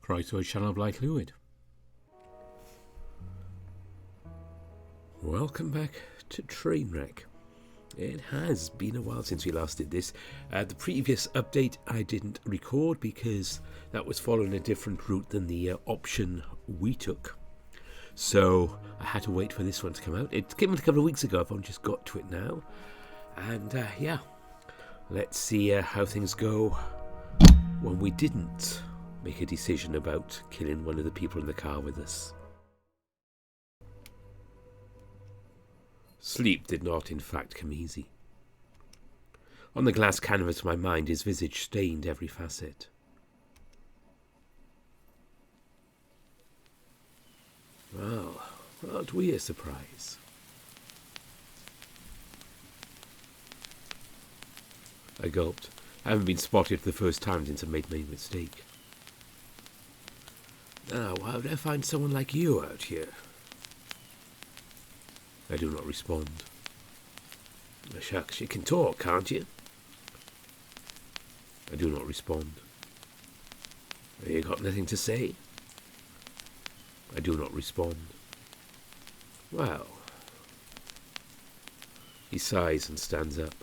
Croeso Sianel Black Lwyd. Welcome back to Trainwreck. It has been a while since we last did this. The previous update I didn't record because that was following a different route than the option we took. So I had to wait for this one to come out. It came out a couple of weeks ago. I've only just got to it now. And yeah, let's see how things go when we didn't make a decision about killing one of the people in the car with us. Sleep did not, in fact, come easy. On the glass canvas of my mind, his visage stained every facet. Well, aren't we a surprise? I gulped. I haven't been spotted for the first time since I made my mistake. Now, why would I find someone like you out here? I do not respond. Shucks, you can talk, can't you? I do not respond. You got nothing to say? I do not respond. Well. He sighs and stands up.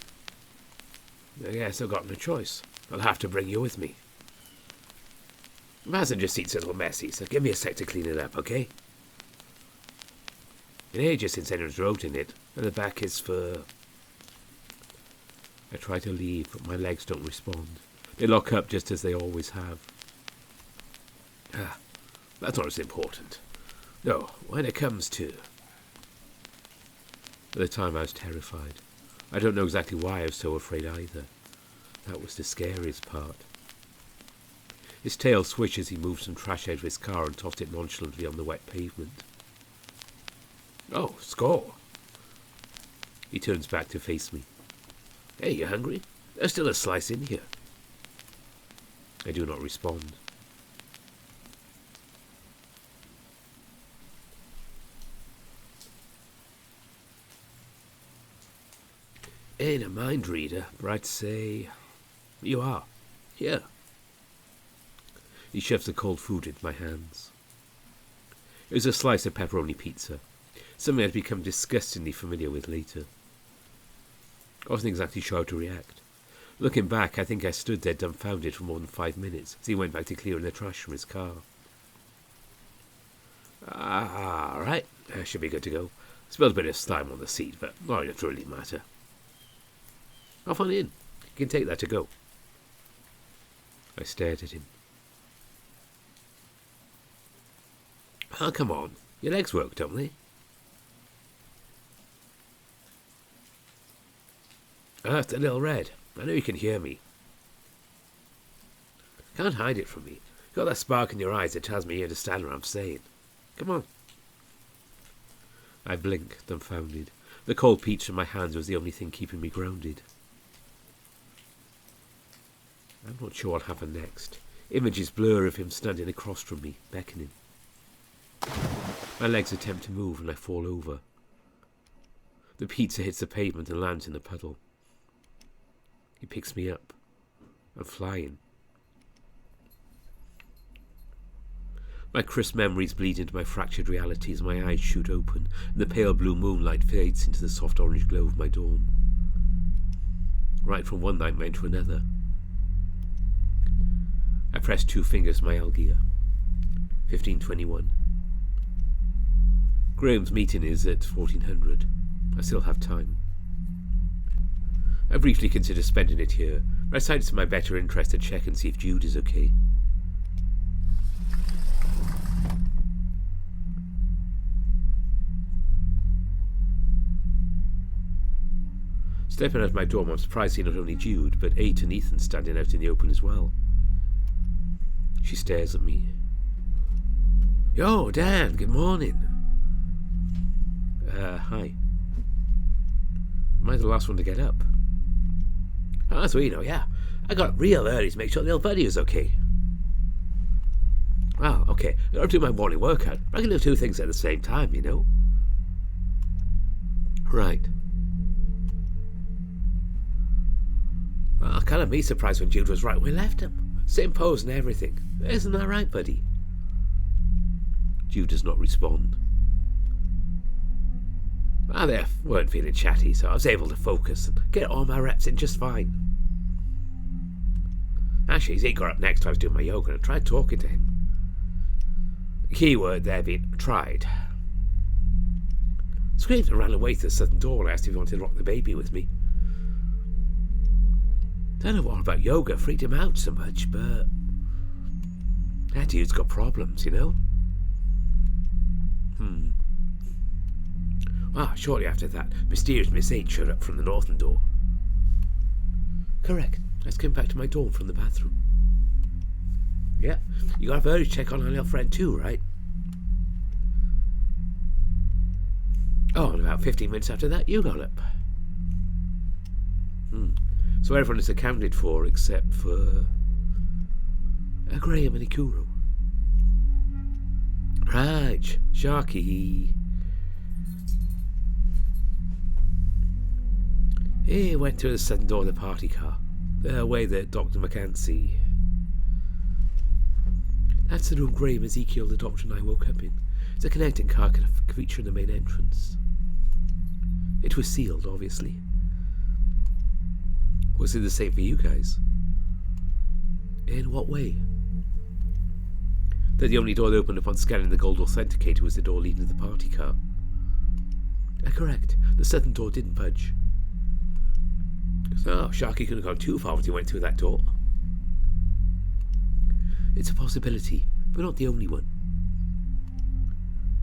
I guess I've got no choice. I'll have to bring you with me. The passenger seat's a little messy, so give me a sec to clean it up, okay? It ages since anyone's rode in it, and the back is for... I try to leave, but my legs don't respond. They lock up just as they always have. That's not as important. No, when it comes to... At the time I was terrified. I don't know exactly why I was so afraid either. That was the scariest part. His tail swished as he moved some trash out of his car and tossed it nonchalantly on the wet pavement. Oh, score! He turns back to face me. Hey, you hungry? There's still a slice in here. I do not respond. Ain't a mind reader, but I'd say... You are. Here. He shoves the cold food into my hands. It was a slice of pepperoni pizza, something I'd become disgustingly familiar with later. I wasn't exactly sure how to react. Looking back, I think I stood there dumbfounded for more than 5 minutes as he went back to clearing the trash from his car. All right, should be good to go. Spilled a bit of slime on the seat, but not enough to really matter. Off on in. You can take that to go. I stared at him. Oh, come on. Your legs work, don't they? It's a little red. I know you can hear me. Can't hide it from me. You've got that spark in your eyes that tells me you understand what I'm saying. Come on. I blinked, dumbfounded. The cold peach in my hands was the only thing keeping me grounded. I'm not sure what happened next. Images blur of him standing across from me, beckoning. My legs attempt to move and I fall over. The pizza hits the pavement and lands in a puddle. He picks me up. I'm flying. My crisp memories bleed into my fractured reality as my eyes shoot open and the pale blue moonlight fades into the soft orange glow of my dorm. Right from one nightmare to another. I press 2 fingers to my L-gear. 15:21. Graham's meeting is at 1400. I still have time. I briefly considered spending it here, but I decided to my better interest to check and see if Jude is okay. Stepping out of my dorm, I'm surprised to see not only Jude, but Ate and Ethan standing out in the open as well. She stares at me. Yo, Dan, good morning. Hi. Am I the last one to get up? Oh, that's what you know, yeah. I got up real early to make sure the little buddy was okay. Well, okay, I don't do my morning workout, but I can do 2 things at the same time, you know. Right. Well, kind of me surprised when Jude was right when we left him. Same pose and everything. Isn't that right, buddy? Jude does not respond. They weren't feeling chatty, so I was able to focus and get all my reps in just fine. Actually, as he got up next, I was doing my yoga and I tried talking to him. The key word there being tried. Screamed and ran away to the southern door and asked if he wanted to rock the baby with me. Don't know what about yoga freaked him out so much, but that dude's got problems, you know? Shortly after that, mysterious Miss H showed up from the northern door. Correct. I just came back to my dorm from the bathroom. Yeah, you got a early check on our little friend too, right? Oh, and about 15 minutes after that, you got up. So everyone is accounted for except for Graham and Ikuro. Right, Sharky. He went through the southern door of the party car, the way that Dr. McCancy. That's the room Graham, Ezekiel, the doctor and I woke up in. It's a connecting car kind of feature in the main entrance. It was sealed, obviously. Was it the same for you guys? In what way? That the only door that opened upon scanning the gold authenticator was the door leading to the party car. Correct. The southern door didn't budge. So Sharky couldn't have gone too far when he went through that door. It's a possibility, but not the only one.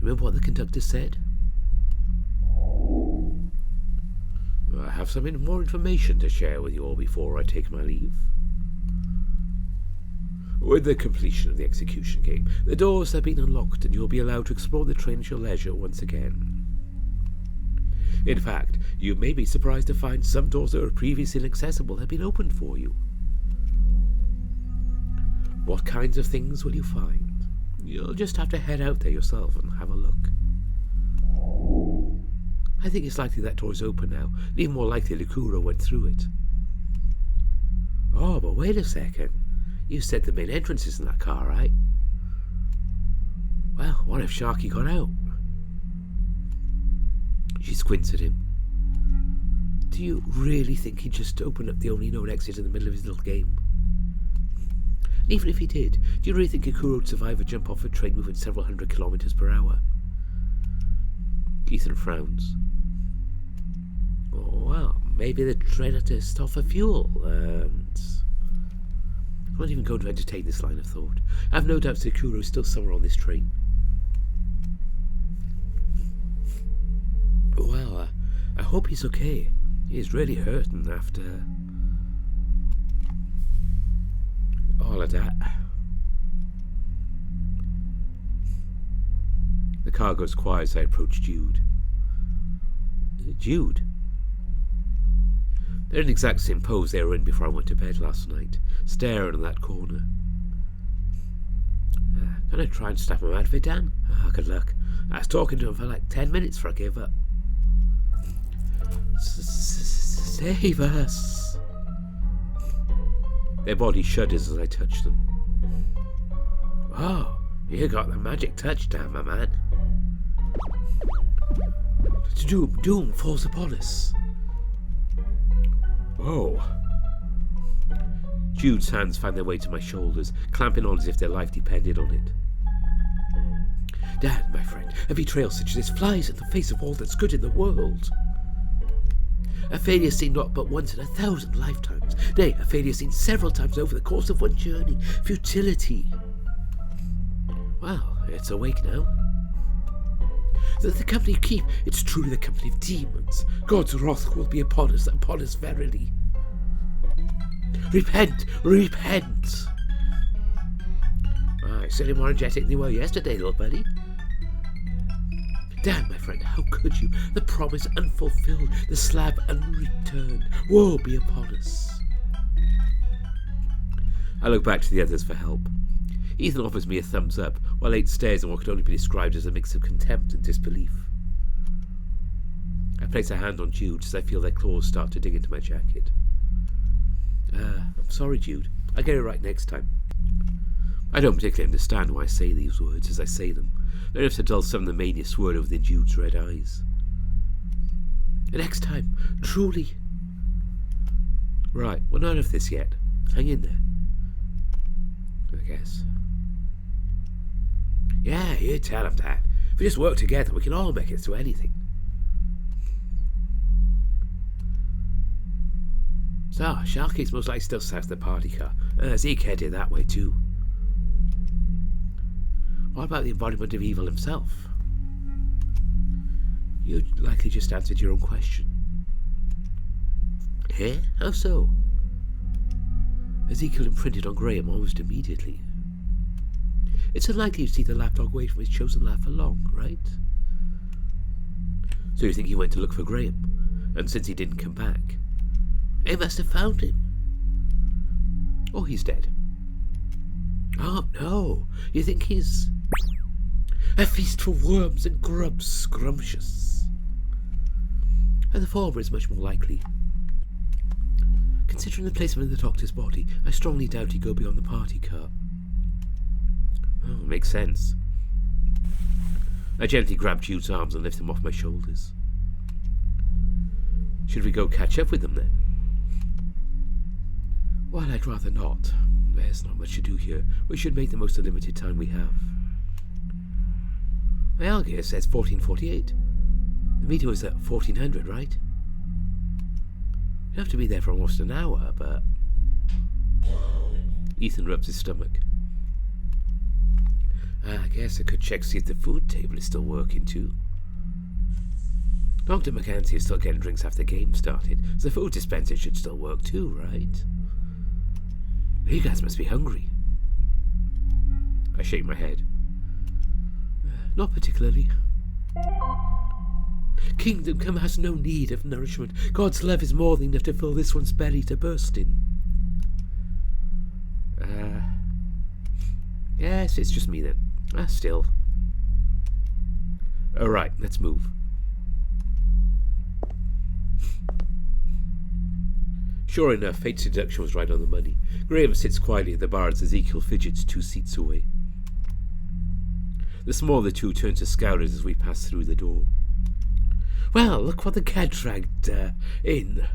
Remember what the conductor said? I have some more information to share with you all before I take my leave. With the completion of the execution game, the doors have been unlocked and you'll be allowed to explore the train at your leisure once again. In fact, you may be surprised to find some doors that were previously inaccessible have been opened for you. What kinds of things will you find? You'll just have to head out there yourself and have a look. I think it's likely that door is open now, and even more likely Likuro went through it. Oh, but wait a second. You said the main entrance is in that car, right? Well, what if Sharky got out? She squints at him. Do you really think he'd just open up the only known exit in the middle of his little game? And even if he did, do you really think Ikuro would survive a jump off a train moving several hundred kilometers per hour? Ethan frowns. Oh, well, maybe the train had to stop for fuel, and I'm not even going to entertain this line of thought. I have no doubt Ikuro is still somewhere on this train. Well, I hope he's okay. He's really hurting after all of that. The car goes quiet as I approach Jude. Jude? They're in the exact same pose they were in before I went to bed last night, staring in that corner. Can I try and snap him out of it, Dan? Good luck. I was talking to him for like 10 minutes before I gave up. Save us. Their body shudders as I touch them. Oh, you got the magic touch, Dan, my man. Doom falls upon us. Whoa. Jude's hands find their way to my shoulders, clamping on as if their life depended on it. Dan, my friend, a betrayal such as this flies in the face of all that's good in the world. A failure seen not but once in 1,000 lifetimes. Nay, a failure seen several times over the course of one journey. Futility. Well, it's awake now. The company you keep, it's truly the company of demons. God's wrath will be upon us verily. Repent, repent! You're certainly more energetic than you were yesterday, little buddy. Dan, my friend, how could you? The promise unfulfilled, the slab unreturned. Woe be upon us. I look back to the others for help. Ethan offers me a thumbs up, while 8 stares in what could only be described as a mix of contempt and disbelief. I place a hand on Jude as I feel their claws start to dig into my jacket. I'm sorry, Jude. I'll get it right next time. I don't particularly understand why I say these words as I say them, not enough to dull some of the mania swirling within Jude's red eyes. The next time, truly. Right, we're not out of this yet. Hang in there. I guess. Yeah, you tell him that. If we just work together, we can all make it through anything. So, Sharky's most likely still south of the party car. Zeke headed that way too. What about the embodiment of evil himself? You likely just answered your own question. Eh? How so? Ezekiel imprinted on Graham almost immediately. It's unlikely you'd see the lapdog away from his chosen lad for long, right? So you think he went to look for Graham, and since he didn't come back, they must have found him. Or he's dead. Oh, no. You think he's a feast for worms and grubs scrumptious? And the former is much more likely. Considering the placement of the doctor's body, I strongly doubt he'd go beyond the party car. Oh, makes sense. I gently grabbed Jude's arms and lifted him off my shoulders. Should we go catch up with them then? Well, I'd rather not. There's not much to do here. We should make the most of the limited time we have. My Algier says 1448. The meter was at 1400, right? You'd have to be there for almost an hour, but... Ethan rubs his stomach. I guess I could check to see if the food table is still working too. Dr. McCanty is still getting drinks after the game started, so the food dispenser should still work too, right? You guys must be hungry. I shake my head. Not particularly. Kingdom Come has no need of nourishment. God's love is more than enough to fill this one's belly to bursting. Yes, it's just me then. Still. Alright, let's move. Sure enough, fate's deduction was right on the money. Graham sits quietly at the bar as Ezekiel fidgets 2 seats away. The smaller of the two turns to scouters as we pass through the door. Well, look what the cat dragged in.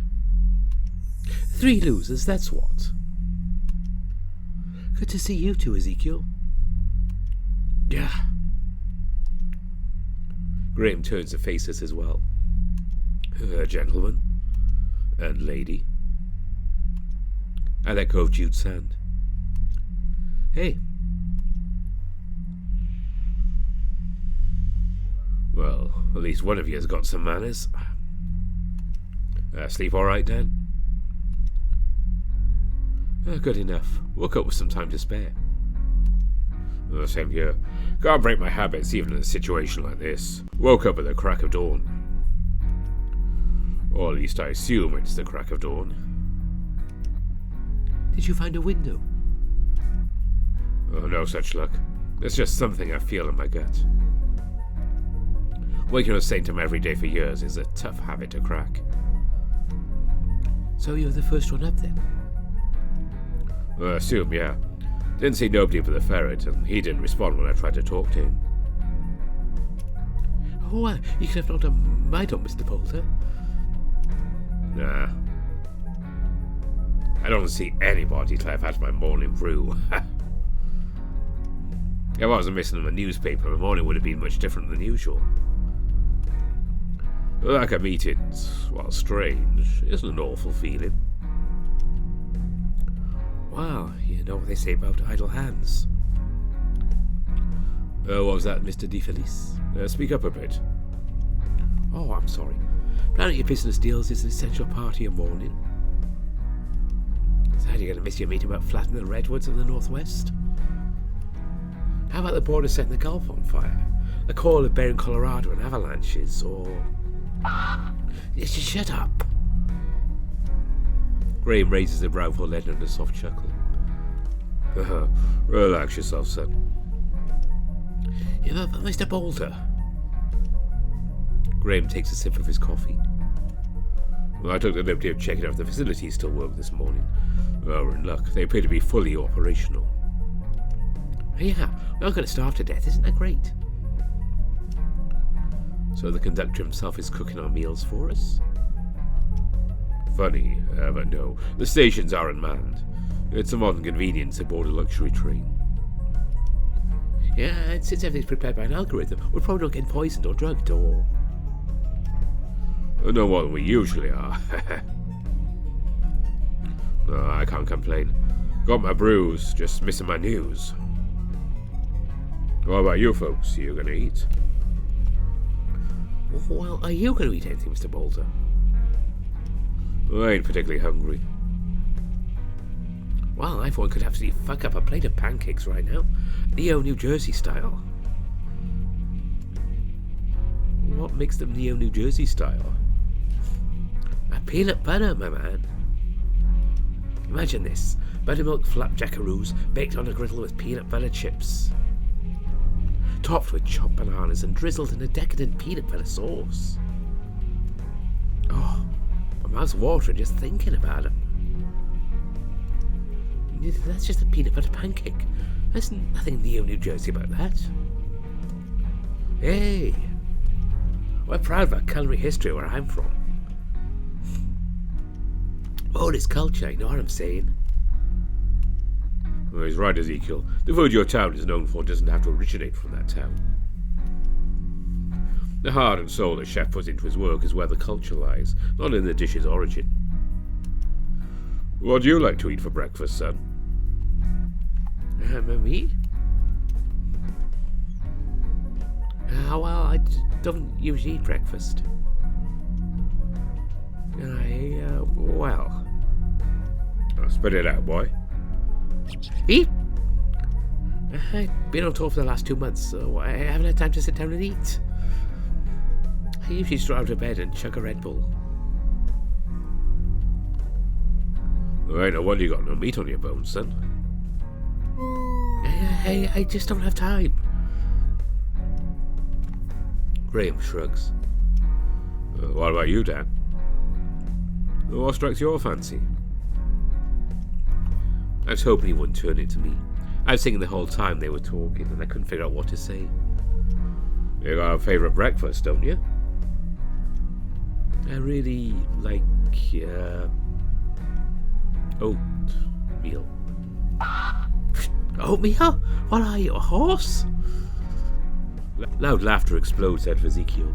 3 losers, that's what. Good to see you two, Ezekiel. Yeah. Graham turns to face us as well. Gentlemen and lady. I let go of Jude's hand. Hey. Well, at least one of you has got some manners. Sleep all right, Dan? Good enough. Woke up with some time to spare. Same here. Can't break my habits even in a situation like this. Woke up at the crack of dawn. Or at least I assume it's the crack of dawn. Did you find a window? Oh, no such luck. It's just something I feel in my gut. Waking up saying to him every day for years is a tough habit to crack. So you're the first one up then? I assume, yeah. Didn't see nobody but the ferret, and he didn't respond when I tried to talk to him. Oh, you could have knocked on my door, Mr. Poulter. Nah. I don't see anybody till I've had my morning brew. If I wasn't missing a newspaper, my morning would have been much different than usual. Like a meeting's, while strange, isn't an awful feeling. Well, you know what they say about idle hands. What was that, Mr. DeFelice? Speak up a bit. Oh, I'm sorry. Planning your business deals is an essential part of your morning. So how are you going to miss your meeting about flattening the redwoods of the northwest? How about the border setting the Gulf on fire? The call of Bering, Colorado and avalanches, or... Shut up! Graham raises a brow for letting a soft chuckle. Relax yourself, son. Yeah, but Mr. Boulder. Graham takes a sip of his coffee. Well, I took the liberty of checking out if the facilities still work this morning. Well, we're in luck. They appear to be fully operational. Yeah, we're not going to starve to death. Isn't that great? So the conductor himself is cooking our meals for us? Funny, but no. The stations are unmanned. It's a modern convenience aboard a luxury train. Yeah, and since everything's prepared by an algorithm, we're probably not getting poisoned or drugged or... No more than we usually are. No, I can't complain. Got my brews, just missing my news. What about you folks? You gonna eat? Well, are you gonna eat anything, Mr. Boulder? I ain't particularly hungry. Well, I for one could absolutely fuck up a plate of pancakes right now. Neo New Jersey style. What makes them Neo New Jersey style? A peanut butter, my man. Imagine this. Buttermilk flapjackaroos baked on a griddle with peanut butter chips. Topped with chopped bananas and drizzled in a decadent peanut butter sauce. Oh, my mouth's watering just thinking about them. That's just a peanut butter pancake. There's nothing Neo New Jersey about that. Hey, we're proud of our culinary history where I'm from. Oh, this culture, you know what I'm saying? Well, he's right, Ezekiel. The food your town is known for doesn't have to originate from that town. The heart and soul the chef puts into his work is where the culture lies, not in the dish's origin. What do you like to eat for breakfast, son? Me? Well, I don't usually eat breakfast. I'll spit it out, boy. Eat? I've been on tour for the last 2 months, so I haven't had time to sit down and eat. I usually stroll out of bed and chug a Red Bull. Right, no wonder you got no meat on your bones, son. I just don't have time. Graham shrugs. What about you, Dan? What strikes your fancy? I was hoping he wouldn't turn it to me. I was thinking the whole time they were talking, and I couldn't figure out what to say. You got a favourite breakfast, don't you? I really like oatmeal. Oatmeal? What are you, a horse? Loud laughter explodes out of Ezekiel.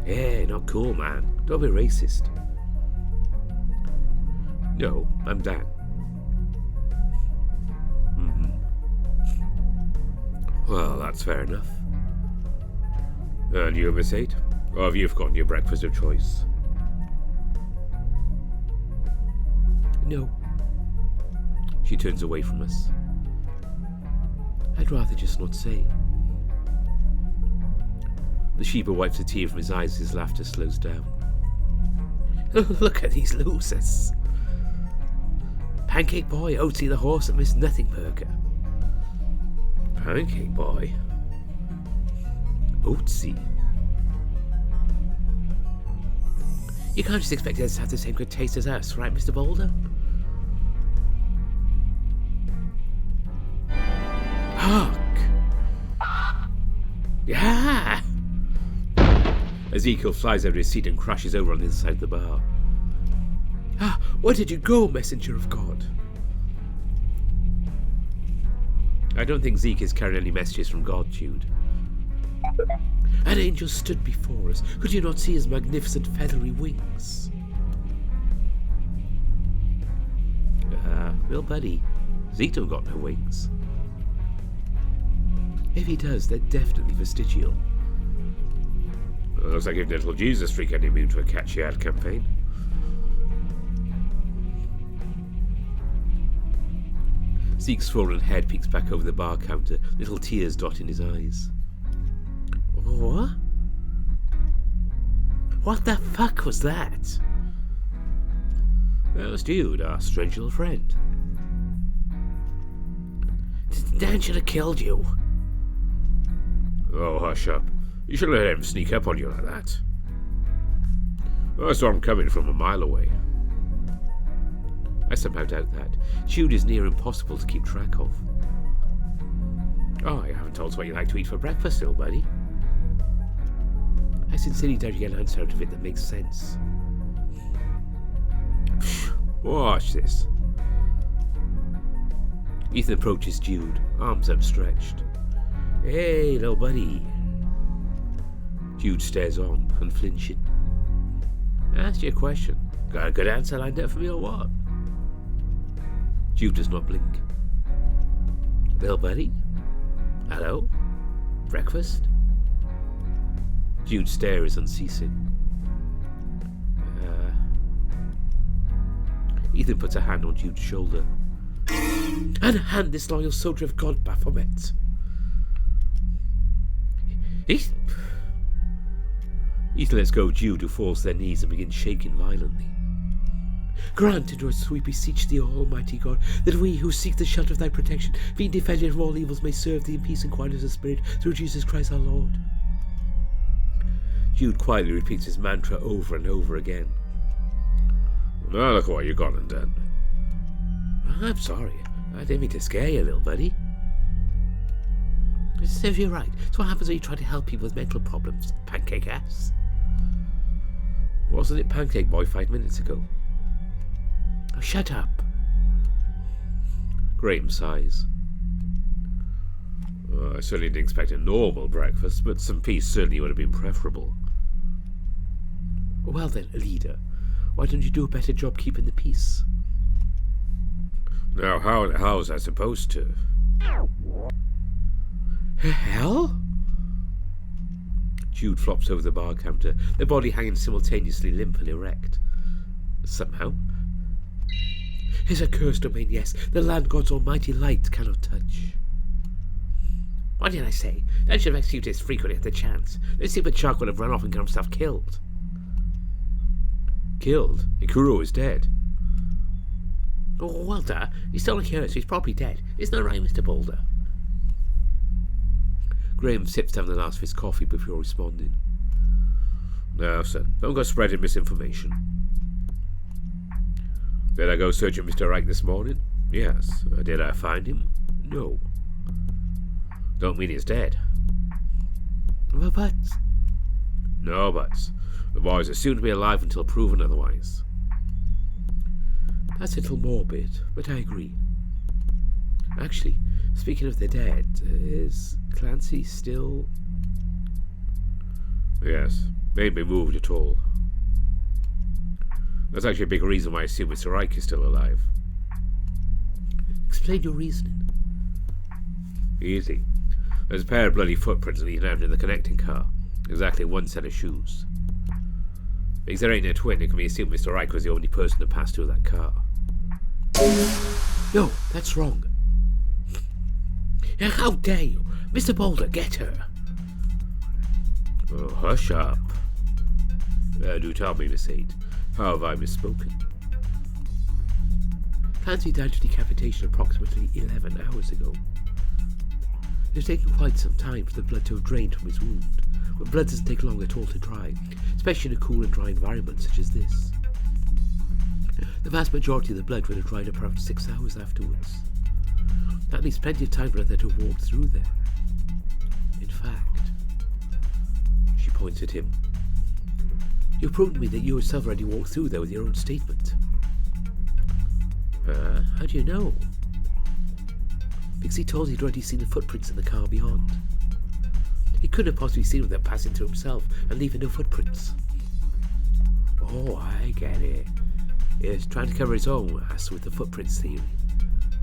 Yeah, not cool, man. Don't be racist. No, I'm Dan. Well, that's fair enough. And you, Miss 8? Or have you forgotten your breakfast of choice? No. She turns away from us. I'd rather just not say. The Sheba wipes a tear from his eyes as his laughter slows down. Look at these losers. Pancake Boy, Oatsy the horse that missed nothing burger. Pancake Boy? Oatsy? You can't just expect us to have the same good taste as us, right, Mr. Boulder? Hark! Yeah! Ezekiel flies out of his seat and crashes over on the other side of the bar. Ah, where did you go, messenger of God? I don't think Zeke is carrying any messages from God, Jude. An angel stood before us. Could you not see his magnificent feathery wings? Real buddy, Zeke don't got no wings. If he does, they're definitely vestigial. Looks like if little Jesus freak ain't immune to a catchy ad campaign. Zeke's swollen head peeks back over the bar counter, little tears dotting his eyes. What? What the fuck was that? Well, it's Jude, our strange little friend. Dan should have killed you. Oh, hush up. You shouldn't let him sneak up on you like that. I saw him coming from a mile away. I somehow doubt that. Jude is near impossible to keep track of. Oh, you haven't told us what you like to eat for breakfast still, buddy. I sincerely doubt you get an answer out of it that makes sense. Watch this. Ethan approaches Jude, arms outstretched. Hey, little buddy. Jude stares on, unflinching. I asked you a question. Got a good answer lined up for me or what? Jude does not blink. Little buddy? Hello? Breakfast? Jude's stare is unceasing. Ethan puts a hand on Jude's shoulder. And hand this loyal soldier of God, Baphomet. Ethan lets go of Jude, who falls to their knees and begins shaking violently. Grant unto us, we beseech thee, O Almighty God, that we who seek the shelter of thy protection, being defended from all evils, may serve thee in peace and quietness of spirit, through Jesus Christ our Lord. Jude quietly repeats his mantra over and over again. Now look what you've gone and done. I'm sorry. I didn't mean to scare you, little buddy. It serves you right. It's what happens when you try to help people with mental problems, pancake ass. Wasn't it Pancake Boy 5 minutes ago? Oh, shut up. Graham sighs. I certainly didn't expect a normal breakfast, but some peace certainly would have been preferable. Well then, leader, why don't you do a better job keeping the peace? Now, how is that supposed to? Hell? Jude flops over the bar counter, their body hanging simultaneously limp and erect. Somehow. His accursed domain, yes, the land God's almighty light cannot touch. What did I say? I should have executed this frequently at the chance. This stupid shark would have run off and got himself killed. Killed? Ikuro is dead. Oh, well, duh. He's still here, so he's probably dead. Isn't that right, Mr. Boulder? Graham sips down the last of his coffee before responding. No, sir. Don't go spreading misinformation. Did I go searching Mr. Reich this morning? Yes. Did I find him? No. Don't mean he's dead. But... No buts. The boys are soon to be alive until proven otherwise. That's a little morbid, but I agree. Actually, speaking of the dead, is Clancy still... Yes, ain't been moved at all. That's actually a big reason why I assume Mr. Reich is still alive. Explain your reasoning. Easy. There's a pair of bloody footprints leading out in the connecting car. Exactly one set of shoes. Because there ain't a twin, it can be assumed Mr. Reich was the only person to pass through that car. No, that's wrong. How dare you? Mr. Boulder, get her. Oh, hush up. Do tell me, Miss Aid, how have I misspoken? Clancy died of decapitation approximately 11 hours ago. It has taken quite some time for the blood to have drained from his wound, but blood doesn't take long at all to dry, especially in a cool and dry environment such as this. The vast majority of the blood would have dried up around 6 hours afterwards. That leaves plenty of time for her to have walked through there. In fact, she points at him. You've proven to me that you yourself already walked through there with your own statement. How do you know? Because he told he'd already seen the footprints in the car beyond. He couldn't have possibly seen them without passing through himself and leaving no footprints. Oh, I get it. He was trying to cover his own ass with the footprints theory.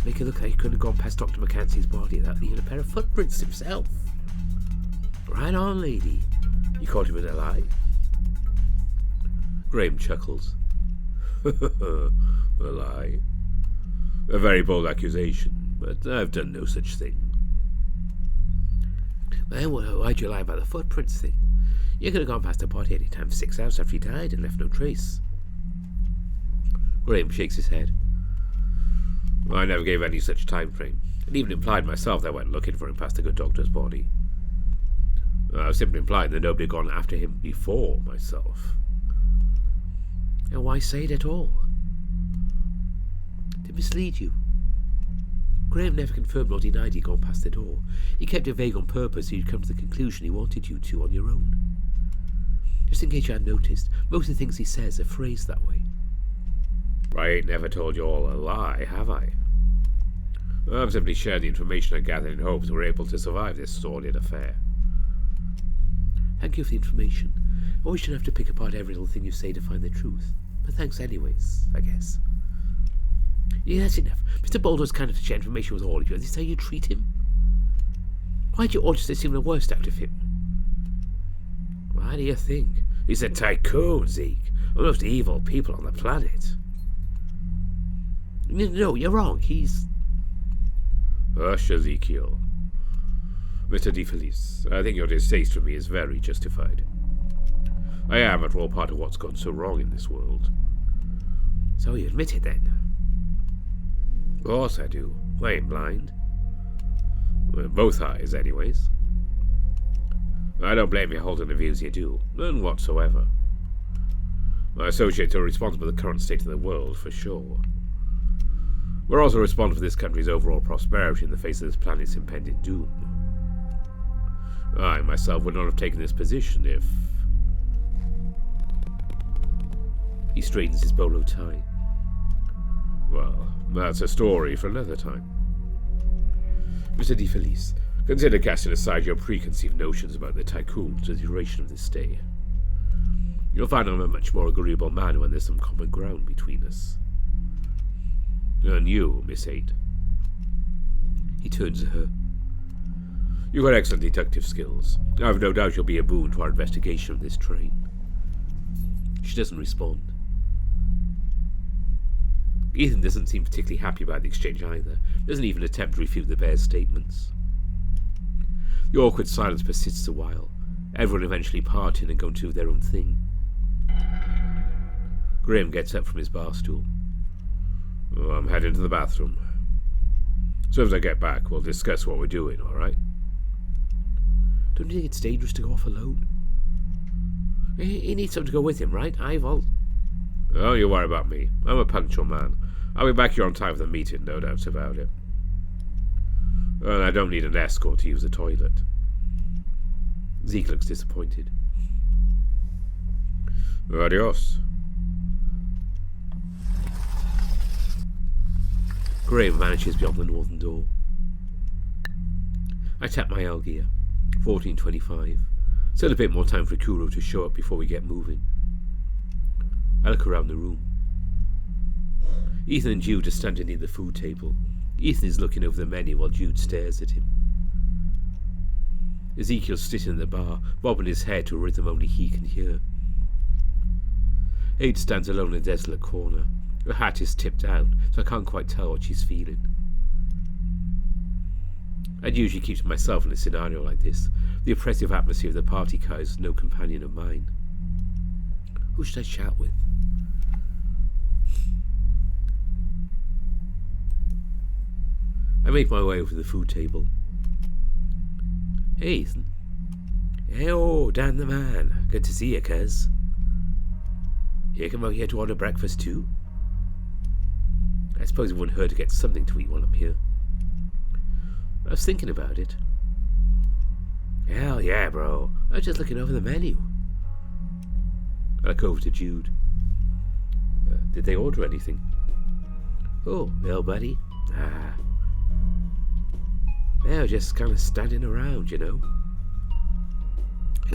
Make it look like he couldn't have gone past Dr. McCancy's body without leaving a pair of footprints himself. Right on, lady. You caught him in a lie. Graham chuckles. A lie? A very bold accusation, but I've done no such thing. Well, why'd you lie about the footprints thing? You could have gone past the body any time for 6 hours after he died and left no trace. Graham shakes his head. I never gave any such time frame, and even implied myself that I went looking for him past the good doctor's body. I was simply implying that nobody had gone after him before myself. And why say it at all? To mislead you. Graham never confirmed or denied he'd gone past the door. He kept it vague on purpose so you'd come to the conclusion he wanted you to on your own. Just in case you hadn't noticed, most of the things he says are phrased that way. I ain't never told you all a lie, have I? I've simply shared the information I gathered in hopes we're able to survive this sordid affair. Thank you for the information. I always shouldn't have to pick apart every little thing you say to find the truth. But thanks anyways, I guess. Yeah, that's enough. Mr. Baldwin's kind enough to share information with all of you. Is this how you treat him? Why'd you all just assume the worst out of him? Why do you think? He's a tycoon, Zeke. One of the most evil people on the planet. No, you're wrong. He's... Hush, Ezekiel. Mr. DeFelice, I think your distaste for me is very justified. I am, after all, part of what's gone so wrong in this world. So you admit it, then? Of course I do. I ain't blind. Both eyes, anyways. I don't blame you holding the views you do, none whatsoever. My associates are responsible for the current state of the world, for sure. We're also responsible for this country's overall prosperity in the face of this planet's impending doom. I, myself, would not have taken this position if... He straightens his bolo tie. Well, that's a story for another time. Mr. DeFelice, consider casting aside your preconceived notions about the tycoon for the duration of this stay. You'll find I'm a much more agreeable man when there's some common ground between us. And you, Miss 8. He turns to her. You've got excellent deductive skills. I've no doubt you'll be a boon to our investigation of this train. She doesn't respond. Ethan doesn't seem particularly happy about the exchange either. Doesn't even attempt to refute the bear's statements. The awkward silence persists a while, everyone eventually parting and going to do their own thing. Graham gets up from his bar stool. Oh, I'm heading to the bathroom. As soon as I get back, we'll discuss what we're doing, all right? Don't you think it's dangerous to go off alone? He needs someone to go with him, right? Oh, you worry about me. I'm a punctual man. I'll be back here on time for the meeting, no doubts about it. And I don't need an escort to use the toilet. Zeke looks disappointed. Adios. Graham vanishes beyond the northern door. I tap my Algear. 14:25. Still a bit more time for Kuro to show up before we get moving. I look around the room. Ethan and Jude are standing near the food table. Ethan is looking over the menu while Jude stares at him. Ezekiel's sitting at the bar, bobbing his head to a rhythm only he can hear. Aid stands alone in a desolate corner. Her hat is tipped down, so I can't quite tell what she's feeling. I'd usually keep to myself in a scenario like this. The oppressive atmosphere of the party car is no companion of mine. Who should I chat with? I make my way over to the food table. Hey, Ethan. Hey, oh, Dan the man. Good to see you, cuz. You come out here to order breakfast too? I suppose it wouldn't hurt to get something to eat while I'm here. I was thinking about it. Hell yeah, bro. I was just looking over the menu. I look over to Jude. Did they order anything? Oh, well, buddy. They were just kind of standing around, you know.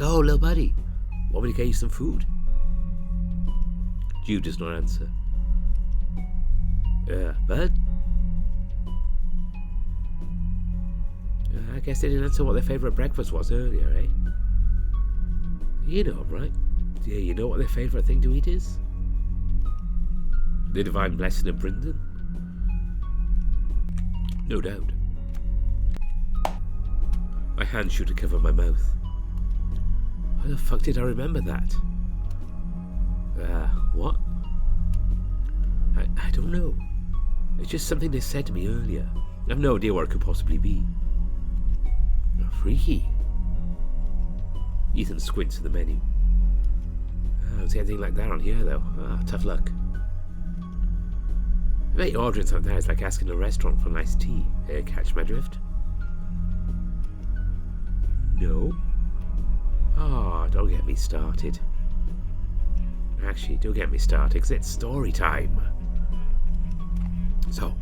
Oh, little buddy. Want me to get you some food? Jude does not answer. Bud? I guess they didn't answer what their favourite breakfast was earlier, eh? You know, right? Yeah, you know what their favourite thing to eat is? The divine blessing of Brendan? No doubt. My hand shoot to cover my mouth. How the fuck did I remember that? What? I don't know. It's just something they said to me earlier. I have no idea what it could possibly be. Freaky. Ethan squints at the menu. I don't see anything like that on here, though. Tough luck. I bet ordering something there is like asking a restaurant for nice tea. Catch my drift? No. Oh, don't get me started. Actually, don't get me started, because it's story time. So,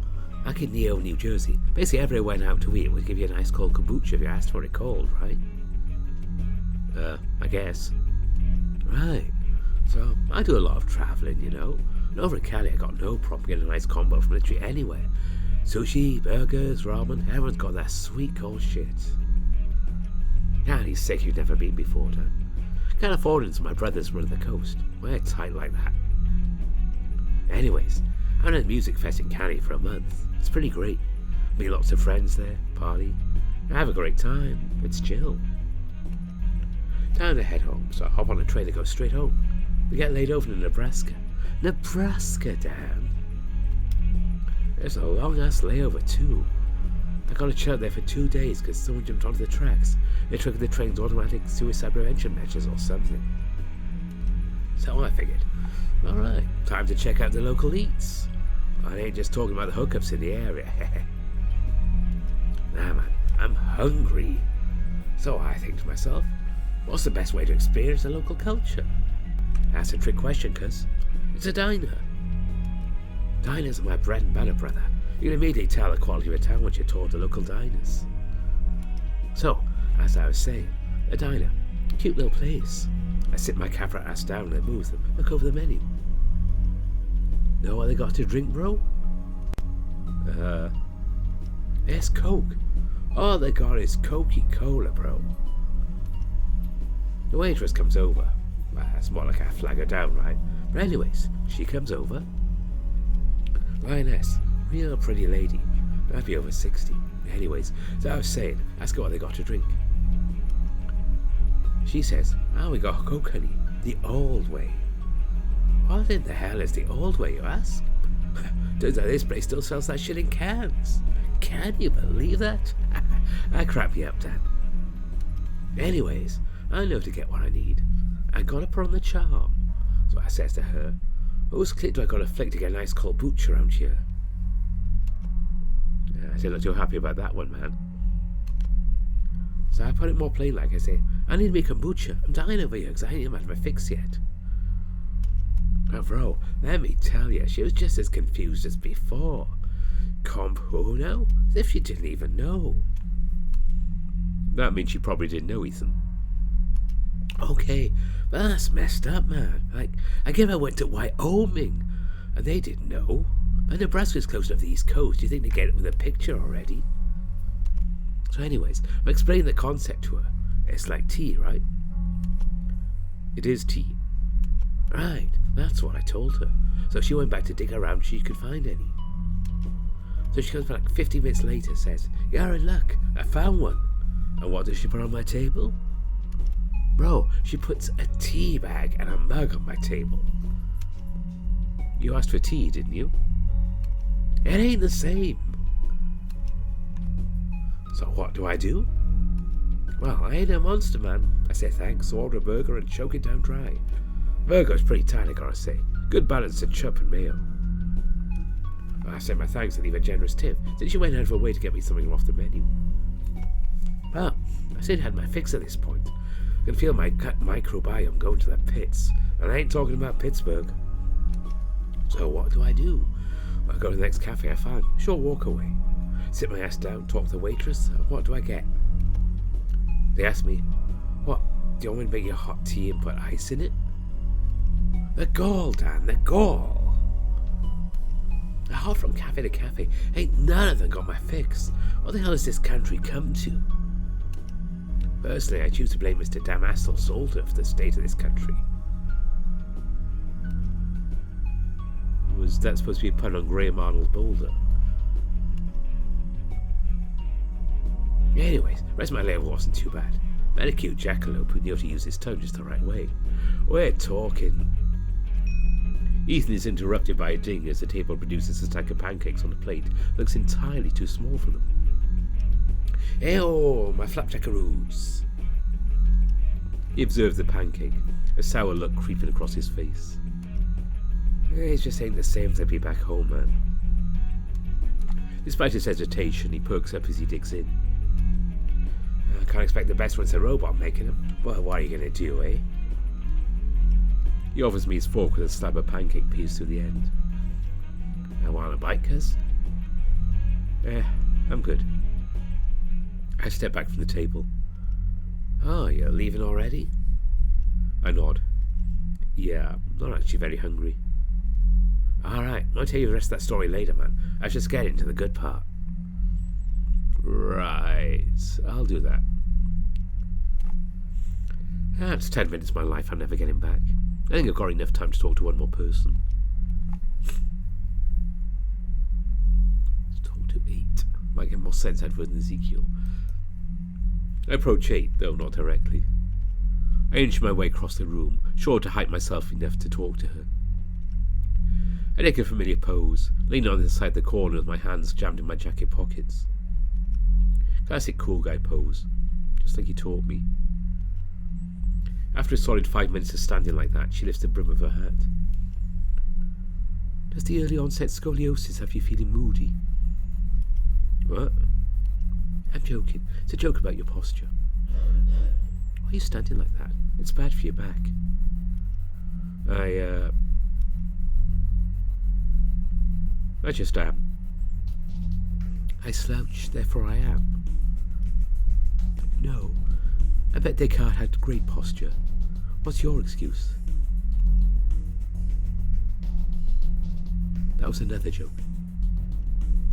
back in Neo, New Jersey, basically everyone went out to eat would give you a nice cold kombucha if you asked for it cold, right? I guess. Right. So, I do a lot of travelling, you know. And over in Cali, I got no problem getting a nice combo from literally anywhere. Sushi, burgers, ramen, everyone's got that sweet cold shit. He's sick you've never been before, Dan. Can't afford it, so my brothers run the coast. We're tight like that. Anyways, I went to a music fest in Cali for a month. It's pretty great. Meet lots of friends there, party. I have a great time. It's chill. Time to head home, so I hop on a train and go straight home. We get laid over to Nebraska. Nebraska, Dan. There's a long-ass layover, too. I got to chill out there for 2 days because someone jumped onto the tracks. They triggered the train's automatic suicide prevention measures or something. So I figured, alright, time to check out the local eats. I ain't just talking about the hookups in the area. Nah, man, I'm hungry. So I think to myself, what's the best way to experience the local culture? That's a trick question, cuz it's a diner. Diners are my bread and butter, brother. You can immediately tell the quality of a town once you tour the local diners. So, as I was saying, a diner, cute little place. I sit my camera ass down and I move them, look over the menu. Know what they got to drink, bro? There's Coke. All they got is Coca-Cola, bro. The waitress comes over. Well, it's more like I flag her down, right? But anyways, she comes over. Lioness, real pretty lady. Might be over 60. Anyways, so I was saying, ask her what they got to drink. She says, we got Coke, honey. The old way. What in the hell is the old way, you ask? Turns out this place still sells that shit in cans. Can you believe that? I crap you up, Dan. Anyways, I know to get what I need. I gotta put on the charm. So I says to her, whose clit do I gotta flick to get a nice cold booch around here? I didn't look too happy about that one, man. So I put it more plain like I say, I need me kombucha. I'm dying over here because I ain't had my fix yet. Now, bro, let me tell you, she was just as confused as before. Comp who now? As if she didn't even know. That means she probably didn't know, Ethan. Okay, but that's messed up, man. Like, I give I went to Wyoming, and they didn't know. And Nebraska's close enough to the East Coast. Do you think they get it with a picture already? So anyways, I'm explaining the concept to her. It's like tea, right? It is tea. Right, that's what I told her. So she went back to dig around she could find any. So she comes back 50 minutes later, says, you're in luck, I found one. And what does she put on my table? Bro, she puts a tea bag and a mug on my table. You asked for tea, didn't you? It ain't the same. So what do I do? Well, I ain't a monster, man. I say thanks, order a burger and choke it down dry. Burger's pretty tight, I gotta say. Good balance of chup and mayo. I say my thanks and leave a generous tip, since she went out of her way to get me something off the menu. But I said I had my fix at this point. I can feel my gut microbiome going to the pits, and I ain't talking about Pittsburgh. So what do? I go to the next cafe I find, short walk away. Sit my ass down, talk to the waitress, and what do I get? They ask me, what, do you want me to make you hot tea and put ice in it? The gall, Dan, the gall. I hop from cafe to cafe, ain't none of them got my fix. What the hell has this country come to? Personally, I choose to blame Mr. Damastel Salter for the state of this country. Was that supposed to be a pun on Graham Arnold Boulder? Anyways, the rest of my layover wasn't too bad. Met a cute jackalope who knew how to use his tongue just the right way. We're talking. Ethan is interrupted by a ding as the table produces a stack of pancakes on a plate that looks entirely too small for them. Hey-oh, my flapjackaroos. He observes the pancake. a sour look creeping across his face. It just ain't the same to be back home, man. Despite his hesitation, he perks up as he digs in. I can't expect the best when it's a robot making them. Well, what are you going to do, eh? He offers me his fork with a slab of pancake piece to the end. I want a bite, cuz? I'm good. I step back from the table. Oh, you're leaving already? I nod. Yeah, I'm not actually very hungry. Alright, I'll tell you the rest of that story later, man. I should get into the good part. Right, I'll do that. That's 10 minutes of my life I'm never getting back. I think I've got enough time to talk to one more person. Let's talk to 8. Might get more sense out of it than Ezekiel. I approach 8, though not directly. I inch my way across the room, sure to height myself enough to talk to her. I take a familiar pose, leaning on the side of the corner with my hands jammed in my jacket pockets. Classic cool guy pose, just like he taught me. After a solid 5 minutes of standing like that, she lifts the brim of her hat. Does the early onset scoliosis have you feeling moody? What? I'm joking. It's a joke about your posture. Why are you standing like that? It's bad for your back. I just am. I slouch, therefore I am. No. I bet Descartes had great posture. What's your excuse? That was another joke.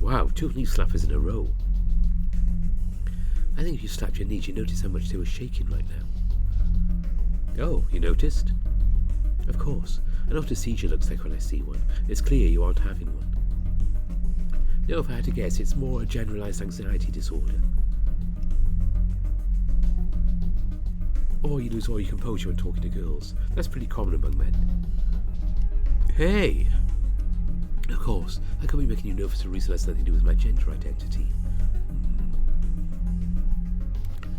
Wow, 2 knee slappers in a row. I think if you slapped your knees, you notice how much they were shaking right now. Oh, you noticed? Of course. I know what a seizure looks like when I see one. It's clear you aren't having one. No, if I had to guess, it's more a generalized anxiety disorder. Or you lose all your composure when talking to girls. That's pretty common among men. Hey! Of course, I can't be making you nervous for a reason that has nothing to do with my gender identity.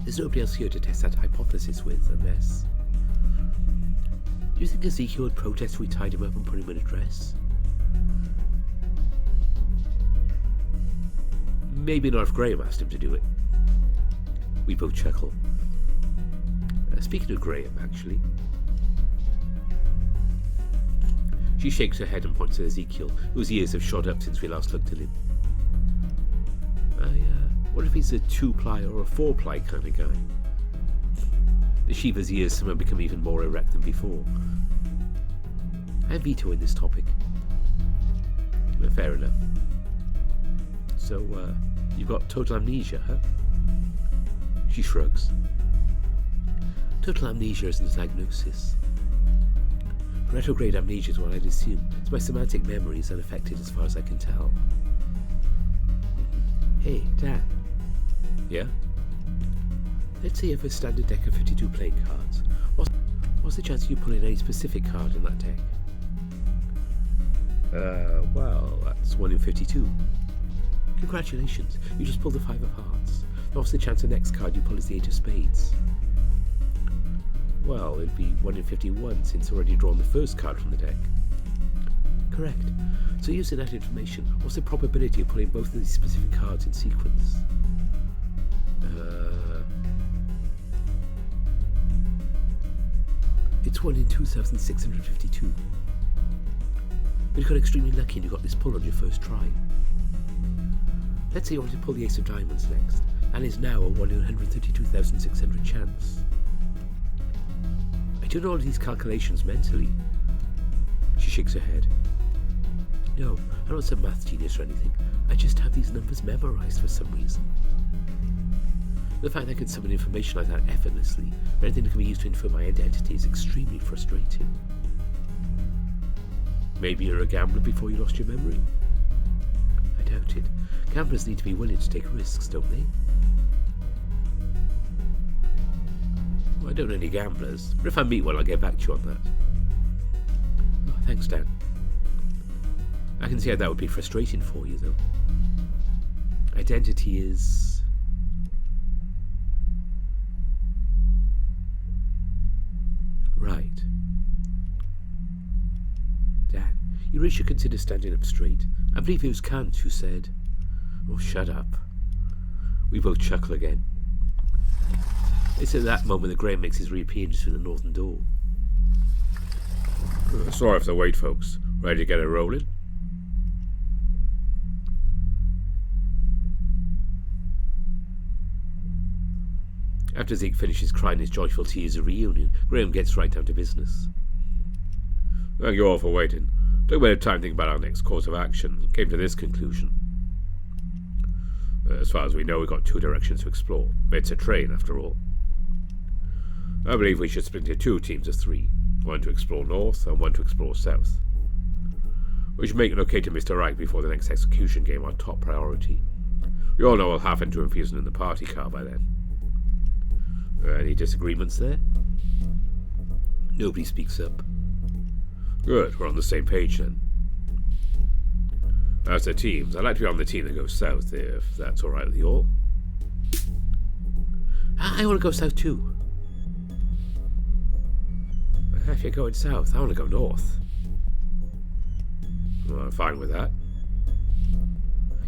There's nobody else here to test that hypothesis with, unless... Do you think Ezekiel would protest if we tied him up and put him in a dress? Maybe not if Graham asked him to do it. We both chuckle. Speaking of Graham, actually. She shakes her head and points at Ezekiel, whose ears have shot up since we last looked at him. What if he's a 2-ply or a 4-ply kind of guy? The Shiva's ears somehow become even more erect than before. I'm vetoing this topic. Fair enough. So, you've got total amnesia, huh? She shrugs. Total amnesia isn't a diagnosis. Retrograde amnesia is what I'd assume. So my semantic memory is unaffected as far as I can tell. Hey, Dad. Yeah? Let's say you have a standard deck of 52 playing cards. What's the chance of you pulling any specific card in that deck? Well, that's 1 in 52. Congratulations, you just pulled the 5 of hearts. What's the chance the next card you pull is the 8 of spades? Well, it'd be 1 in 51 since you've already drawn the first card from the deck. Correct. So using that information, what's the probability of pulling both of these specific cards in sequence? It's 1 in 2,652. But you got extremely lucky and you got this pull on your first try. Let's say you want to pull the Ace of Diamonds next, and is now a 1 in 132,600 chance. I do all of these calculations mentally. She shakes her head. No, I'm not some math genius or anything. I just have these numbers memorized for some reason. The fact that I can summon information like that effortlessly, or anything that can be used to infer my identity, is extremely frustrating. Maybe you're a gambler before you lost your memory? I doubt it. Gamblers need to be willing to take risks, don't they? Well, I don't know any gamblers, but if I meet one, I'll get back to you on that. Oh, thanks, Dan. I can see how that would be frustrating for you, though. Identity is... Right. You really should consider standing up straight. I believe it was Kant who said, "Oh, shut up." We both chuckle again. It's at that moment that Graham makes his reappearance through the northern door. Sorry for the wait, folks. Ready to get it rolling? After Zeke finishes crying his joyful tears of reunion, Graham gets right down to business. Thank you all for waiting. Took a bit of time thinking about our next course of action. Came to this conclusion. As far as we know, we've got 2 directions to explore. It's a train, after all. I believe we should split into 2 teams of 3. 1 to explore north and 1 to explore south. We should make it okay to Mr. Wright before the next execution game our top priority. We all know we'll have into infusing in the party car by then. Any disagreements there? Nobody speaks up. Good, we're on the same page then. As to teams, I'd like to be on the team that goes south, if that's alright with you all. I want to go south too. If you're going south, I want to go north. Well, I'm fine with that.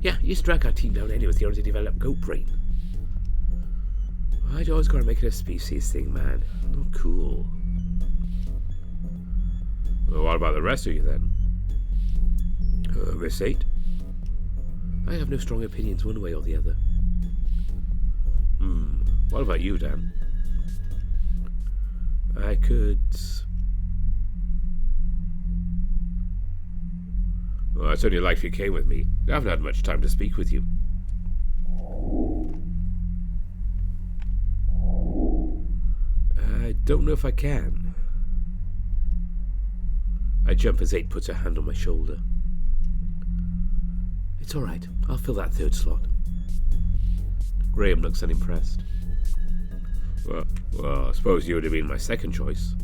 Yeah, you used to drag our team down anyway with the to develop goat brain. I'd always got to make it a species thing, man. Not cool. Well, what about the rest of you then? Miss 8? I have no strong opinions one way or the other. What about you, Dan? I could... Well, I certainly liked if you came with me. I haven't had much time to speak with you. I don't know if I can. I jump as 8 puts her hand on my shoulder. It's all right. I'll fill that 3rd slot. Graham looks unimpressed. Well, I suppose you would have been my 2nd choice.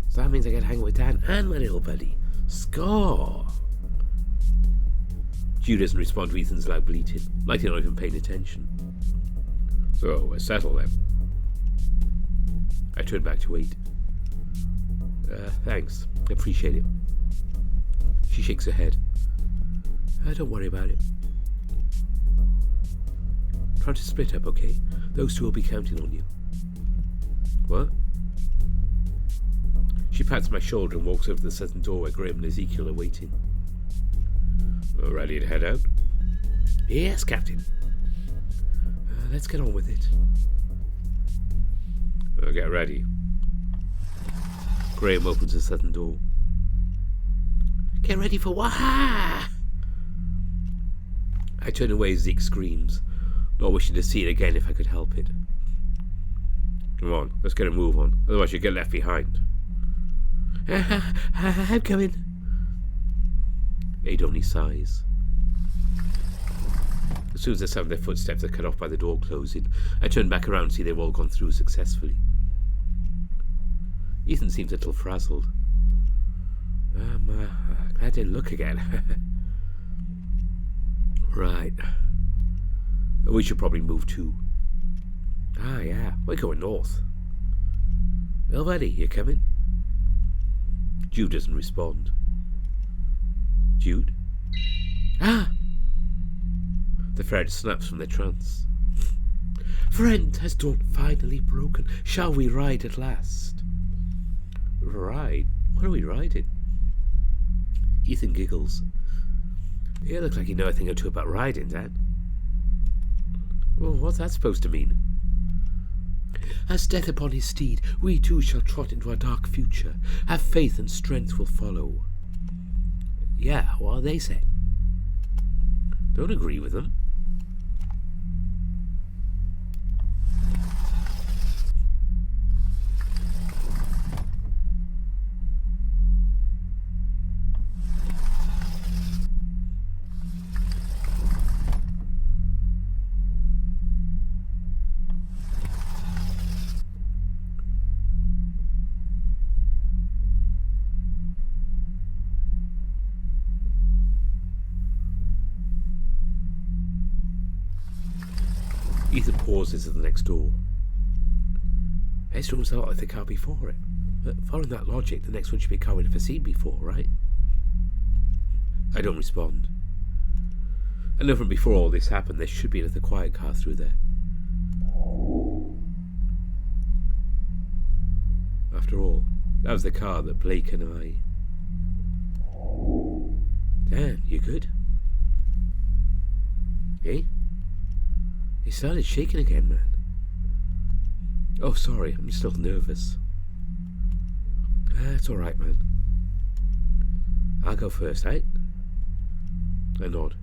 So that means I get to hang with Dan and my little buddy. Score! Jude doesn't respond to Ethan's loud bleating, like he's not even paying attention. So, we're settled then. I turn back to 8. Thanks. I appreciate it. She shakes her head. Don't worry about it. Try to split up, okay? Those 2 will be counting on you. What? She pats my shoulder and walks over to the southern door where Graham and Ezekiel are waiting. We're ready to head out? Yes, Captain. Let's get on with it. Get ready. Graham opens the southern door. Get ready for what? I turn away as Zeke screams, not wishing to see it again if I could help it. Come on, let's get a move on, otherwise you'll get left behind. I'm coming. 8 only sighs. As soon as the sound of their footsteps are cut off by the door closing, I turn back around and see they've all gone through successfully. Ethan seems a little frazzled. Glad I didn't look again. Right. We should probably move too. Yeah, we're going north. Well, buddy, you coming? Jude doesn't respond. Jude? The ferret snaps from their trance. Friend, has dawn finally broken? Shall we ride at last? Ride? What are we riding? Ethan giggles. You look like you know a thing or two about riding, Dan. Well, what's that supposed to mean? As death upon his steed, we too shall trot into our dark future. Have faith and strength will follow. Yeah, what they say. Don't agree with them. Ethan pauses at the next door. This room's a lot like the car before it. But following that logic, the next one should be a car we've never seen before, right? I don't respond. I know from before all this happened, there should be another quiet car through there. After all, that was the car that Blake and I... Dan, you good? Eh? He started shaking again, man. Oh, sorry, I'm still nervous. It's alright, man. I'll go first, eh? I nod.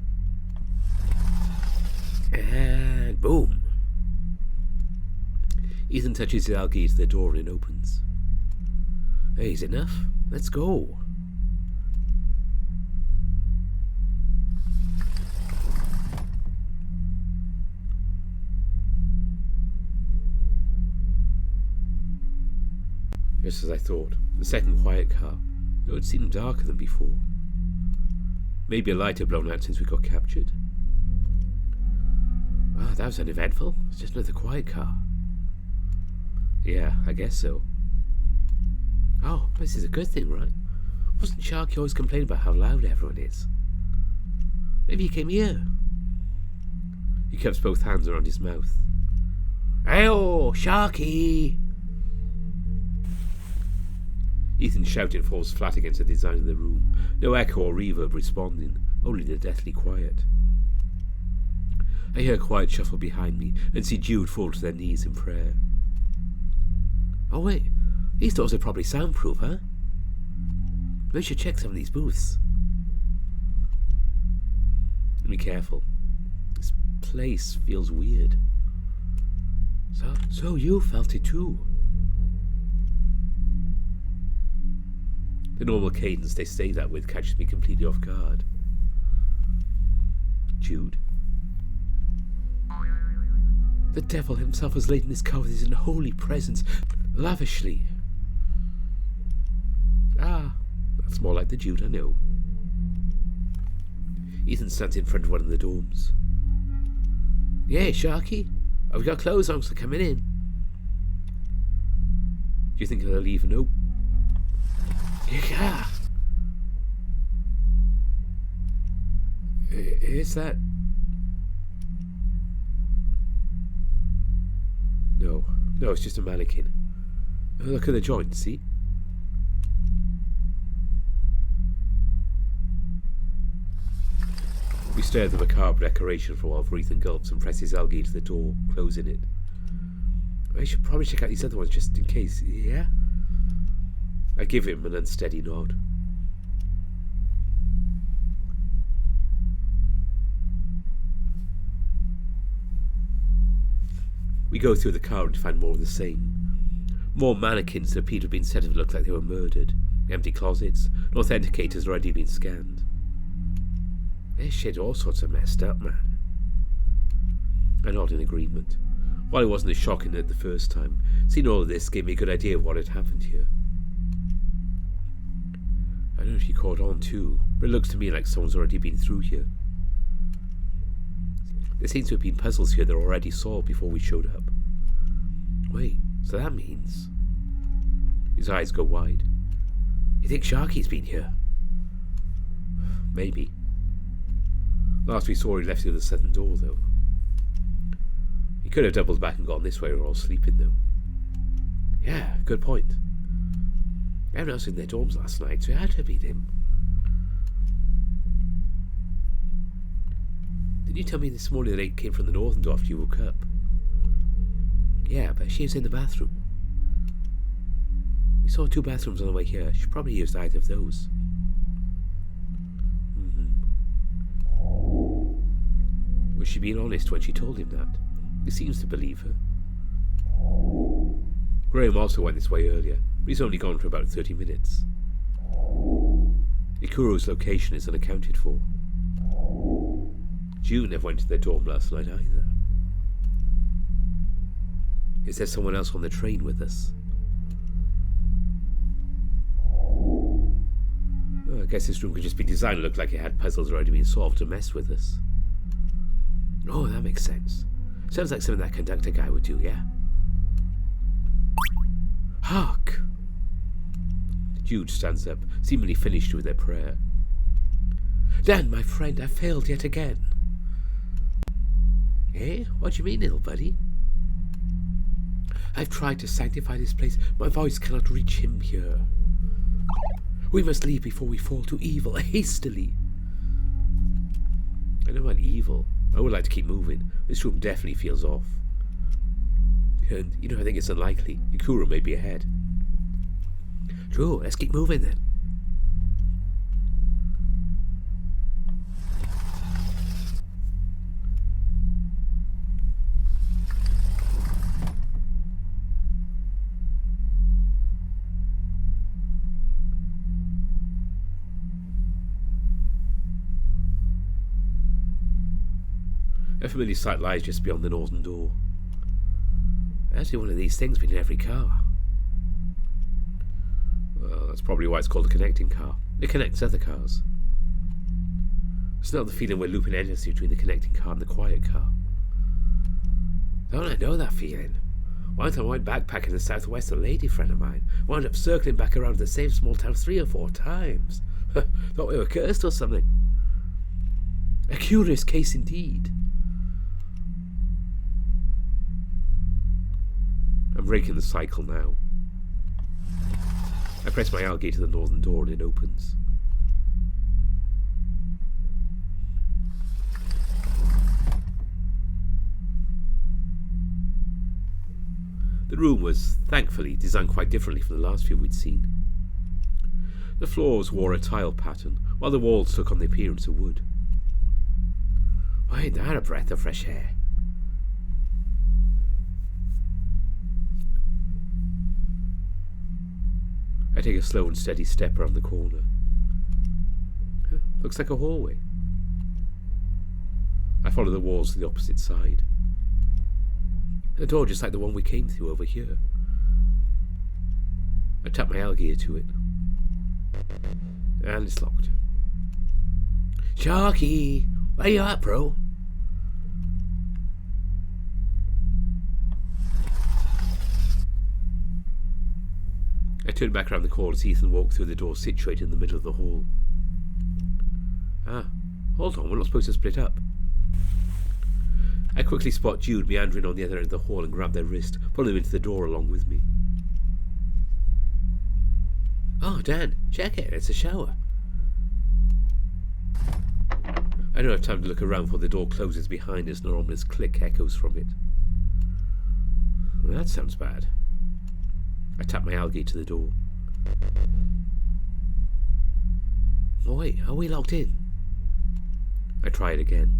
And boom! Ethan touches the algae to the door and it opens. Hey, is it enough? Let's go! Just as I thought, the second quiet car, though it seemed darker than before. Maybe a light had blown out since we got captured. Ah, that was uneventful. It's just another quiet car. Yeah, I guess so. Oh, this is a good thing, right? Wasn't Sharky always complaining about how loud everyone is? Maybe he came here. He kept both hands around his mouth. Hey-oh, Sharky! Ethan shouted and falls flat against the design of the room. No echo or reverb responding, only the deathly quiet. I hear a quiet shuffle behind me and see Jude fall to their knees in prayer. Oh wait, these doors are probably soundproof, huh? We should check some of these booths. Be careful. This place feels weird. So you felt it too? The normal cadence they say that with catches me completely off guard. Jude? The devil himself has laden this car with his unholy presence, lavishly. Ah, that's more like the Jude I know. Ethan stands in front of one of the dorms. Yeah, Sharky, have we got clothes on for coming in? Do you think they'll leave a note? Yeah. Is that... No, it's just a mannequin. Look at the joint, see? We stare at the macabre decoration for a while. Ethan gulps and presses algae to the door, closing it. I should probably check out these other ones just in case, yeah? I give him an unsteady nod. We go through the car and find more of the same. More mannequins that appear to have been set up to look like they were murdered. Empty closets, and authenticators already been scanned. This shit all sorts of messed up, man. I nod in agreement. While it wasn't as shocking as the first time, seeing all of this gave me a good idea of what had happened here. I don't know if you caught on too, but it looks to me like someone's already been through here. There seems to have been puzzles here that were already solved before we showed up. Wait, so that means... His eyes go wide. You think Sharky's been here? Maybe. Last we saw he left through the southern door, though. He could have doubled back and gone this way. We're all sleeping, though. Yeah, good point. Everyone else in their dorms last night, so it had to have been him. Did you tell me this morning that Eight came from the northern door after you woke up? Yeah, but she was in the bathroom. We saw 2 bathrooms on the way here. She probably used either of those. Was she being honest when she told him that? He seems to believe her. Graham also went this way earlier, but he's only gone for about 30 minutes. Ikuru's location is unaccounted for. June never went to their dorm last night either. Is there someone else on the train with us? Oh, I guess this room could just be designed to look like it had puzzles already been solved to mess with us. Oh, that makes sense. Sounds like something that conductor guy would do, yeah? Hark! Jude stands up, seemingly finished with their prayer. Dan, my friend, I've failed yet again. Eh? What do you mean, little buddy? I've tried to sanctify this place. My voice cannot reach him here. We must leave before we fall to evil, hastily. I don't mind evil. I would like to keep moving. This room definitely feels off. And, I think it's unlikely. Ikura may be ahead. True, let's keep moving then. A familiar sight lies just beyond the northern door. Actually, one of these things been in every car. Well, that's probably why it's called a connecting car. It connects other cars. It's not the feeling we're looping endlessly between the connecting car and the quiet car. Don't I know that feeling? Once I went backpacking in the southwest, a lady friend of mine wound up circling back around the same small town 3 or 4 times. Thought we were cursed or something. A curious case indeed. I'm breaking the cycle now. I press my algae to the northern door and it opens. The room was, thankfully, designed quite differently from the last few we'd seen. The floors wore a tile pattern, while the walls took on the appearance of wood. Why, ain't that a breath of fresh air? I take a slow and steady step around the corner. Looks like a hallway. I follow the walls to the opposite side. A door just like the one we came through over here. I tap my algae to it. And it's locked. Sharky! Where you at, bro? I turn back around the corner as Ethan walks through the door situated in the middle of the hall. Ah, hold on, we're not supposed to split up. I quickly spot Jude meandering on the other end of the hall and grab their wrist, pulling him into the door along with me. Oh, Dan, check it, it's a shower. I don't have time to look around before the door closes behind us and an ominous click echoes from it. Well, that sounds bad. I tap my algae to the door. Oh wait, are we locked in? I try it again.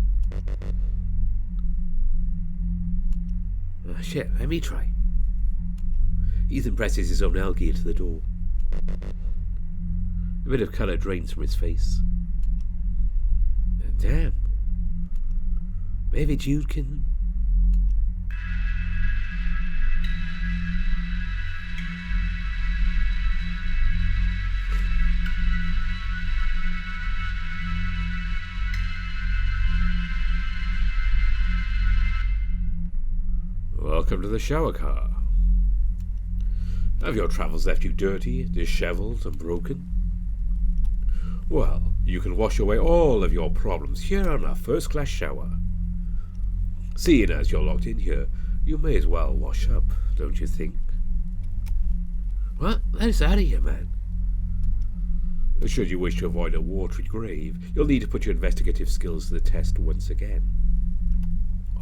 Oh shit, let me try. Ethan presses his own algae into the door. A bit of colour drains from his face. Damn. Maybe Jude can... Welcome to the shower car. Have your travels left you dirty, dishevelled and broken? Well, you can wash away all of your problems here on our first-class shower. Seeing as you're locked in here, you may as well wash up, don't you think? What? Let us out of here, man. Should you wish to avoid a watery grave, you'll need to put your investigative skills to the test once again.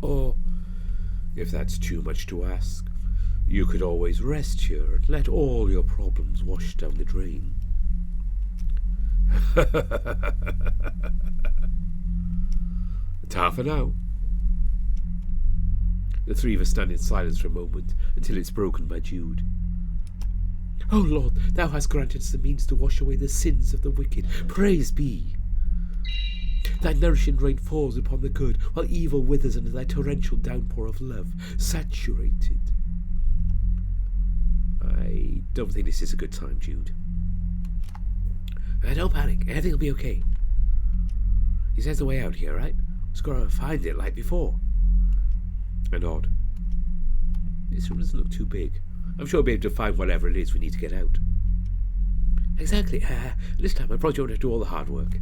Or, if that's too much to ask, you could always rest here and let all your problems wash down the drain. Ta for now. The three of us stand in silence for a moment until it's broken by Jude. Oh Lord, thou hast granted us the means to wash away the sins of the wicked. Praise be. Thy nourishing rain falls upon the good, while evil withers under thy torrential downpour of love, saturated. I don't think this is a good time, Jude. Don't panic, everything will be okay. He says the way out here, right? Just gotta find it like before. I nod. This room doesn't look too big. I'm sure we'll be able to find whatever it is we need to get out. Exactly. This time I brought you to do all the hard work.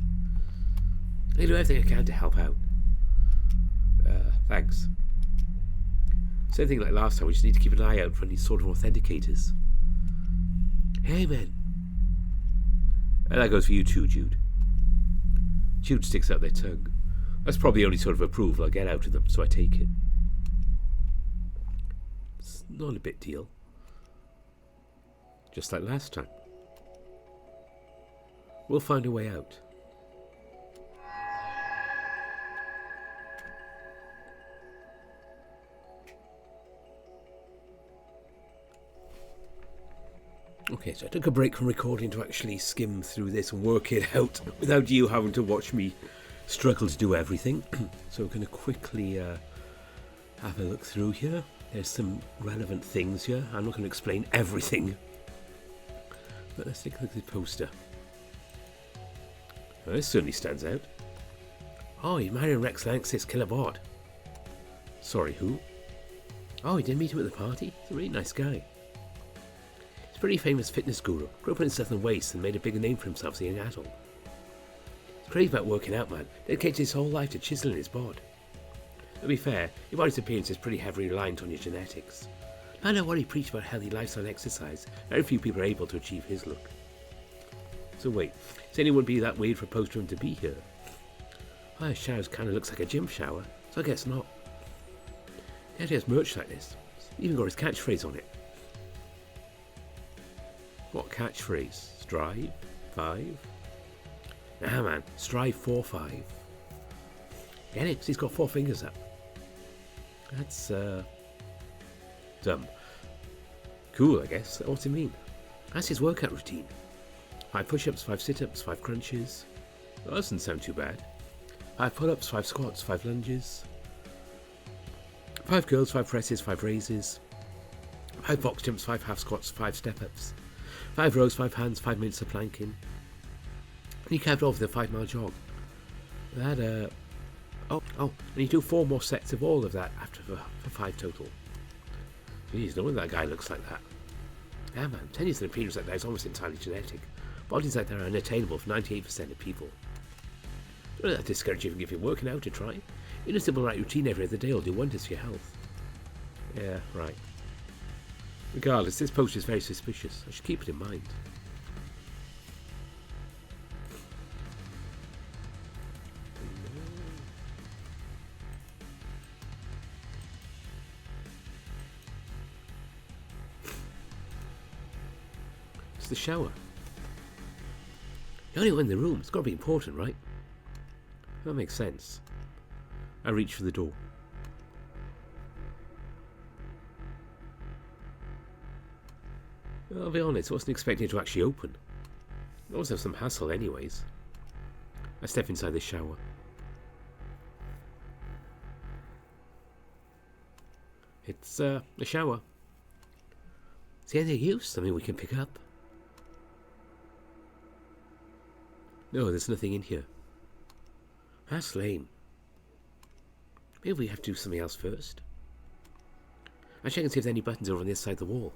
I do everything I can to help out. Thanks. Same thing like last time, we just need to keep an eye out for any sort of authenticators. Hey, man. And that goes for you too, Jude. Jude sticks out their tongue. That's probably the only sort of approval I get out of them, so I take it. It's not a big deal. Just like last time. We'll find a way out. Okay, so I took a break from recording to actually skim through this and work it out without you having to watch me struggle to do everything. So we're going to quickly have a look through here. There's some relevant things here. I'm not going to explain everything. But let's take a look at the poster. Well, this certainly stands out. Oh, he's marrying Rex Lanxess, killer bot. Sorry, who? Oh, he didn't meet him at the party? He's a really nice guy. He's a pretty famous fitness guru. Grew up in Southern Waste and made a bigger name for himself as a young adult. He's crazy about working out, man. Dedicated his whole life to chiseling his bod. To be fair, your body's appearance is pretty heavily reliant on your genetics. I know what he preached about healthy lifestyle and exercise. Very few people are able to achieve his look. So wait, saying it wouldn't be that weird for a poster him to be here? Oh, his shower kind of looks like a gym shower, so I guess not. He actually has merch like this. He's even got his catchphrase on it. What catchphrase? Strive? 5? Nah, man, strive 4-5. Get it? 'Cause he's got 4 fingers up. That's, dumb. Cool, I guess. What's it mean? That's his workout routine. 5 push-ups, 5 sit-ups, 5 crunches. That doesn't sound too bad. 5 pull-ups, 5 squats, 5 lunges. 5 curls, 5 presses, 5 raises. 5 box jumps, 5 half squats, 5 step-ups. 5 rows, 5 hands, 5 minutes of planking. And he capped off with a 5-mile jog. That, and you do 4 more sets of all of that after for 5 total. Jeez, no wonder that guy looks like that. Yeah, man, 10 years in appearance like that is almost entirely genetic. Bodies like that are unattainable for 98% of people. Don't let that discourage you from giving working out a try. In a simple right routine every other day will do wonders for your health. Yeah, right. Regardless, this poster is very suspicious. I should keep it in mind. It's the shower. The only one in the room. It's got to be important, right? That makes sense. I reach for the door. I'll be honest, I wasn't expecting it to actually open. I always have some hassle anyways. I step inside the shower. It's a shower. Is there any use? Something we can pick up? No, there's nothing in here. That's lame. Maybe we have to do something else first. I'll check and see if there are any buttons over on this side of the wall.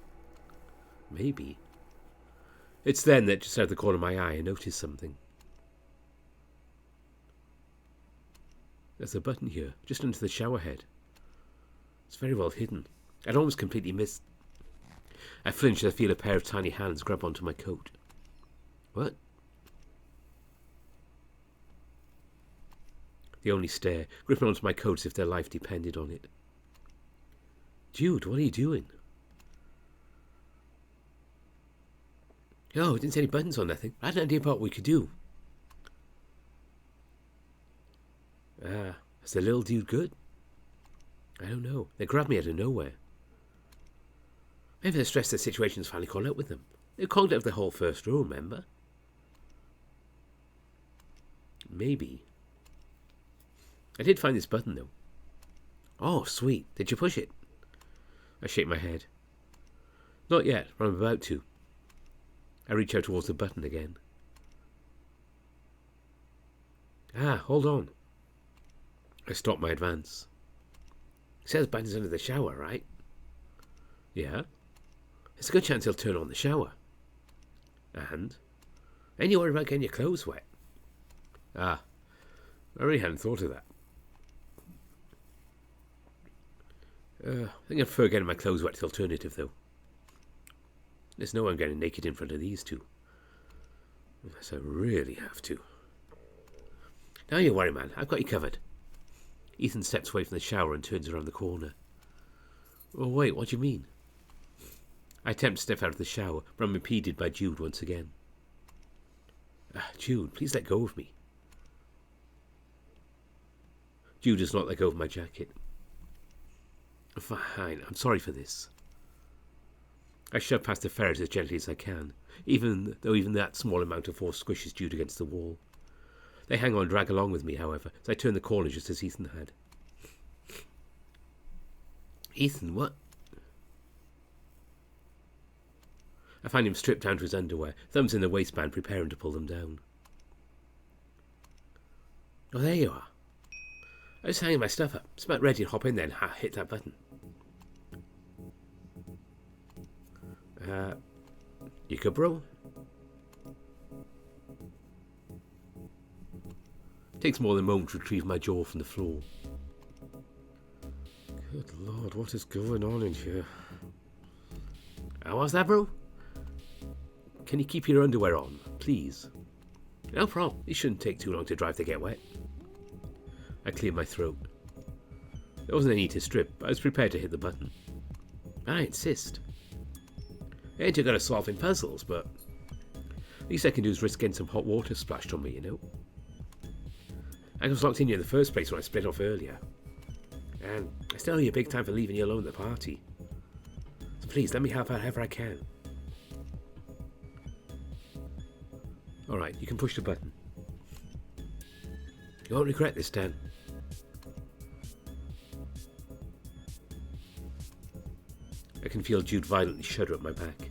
Maybe. It's then that just out of the corner of my eye I notice something. There's a button here, just under the shower head. It's very well hidden. I'd almost completely missed. I flinch as I feel a pair of tiny hands grab onto my coat. What? They only stare, gripping onto my coat as if their life depended on it. Jude, what are you doing? Oh, I didn't see any buttons or nothing. I had an idea about what we could do. Is the little dude good? I don't know. They grabbed me out of nowhere. Maybe the stress of the situation's finally caught up with them. They called out of the whole first row, remember? Maybe. I did find this button, though. Oh, sweet. Did you push it? I shake my head. Not yet, but I'm about to. I reach out towards the button again. Hold on. I stop my advance. It says button's under the shower, right? Yeah. There's a good chance he'll turn on the shower. And And you worry about getting your clothes wet. Ah, I really hadn't thought of that. I think I prefer getting my clothes wet to the alternative, though. There's no one getting naked in front of these two. Unless I really have to. Don't you worry, man. I've got you covered. Ethan steps away from the shower and turns around the corner. Oh, wait, what do you mean? I attempt to step out of the shower, but I'm impeded by Jude once again. Jude, please let go of me. Jude does not let go of my jacket. Fine, I'm sorry for this. I shove past the ferret as gently as I can, even that small amount of force squishes Jude against the wall. They hang on and drag along with me, however, as I turn the corner just as Ethan had. Ethan, what? I find him stripped down to his underwear, thumbs in the waistband, preparing to pull them down. Oh, there you are. I was hanging my stuff up. It's about ready to hop in then. Hit that button. You good, bro? It takes more than a moment to retrieve my jaw from the floor. Good Lord, what is going on in here? How was that, bro? Can you keep your underwear on, please? No problem. It shouldn't take too long to drive to get wet. I cleared my throat. There wasn't any need to strip, but I was prepared to hit the button. I insist. I ain't too good at solving puzzles, but least I can do is risk getting some hot water splashed on me, you know? I was locked in you in the first place when I split off earlier. And I still owe you big time for leaving you alone at the party. So please, let me help out however I can. Alright, you can push the button. You won't regret this, Dan. I can feel Jude violently shudder up my back.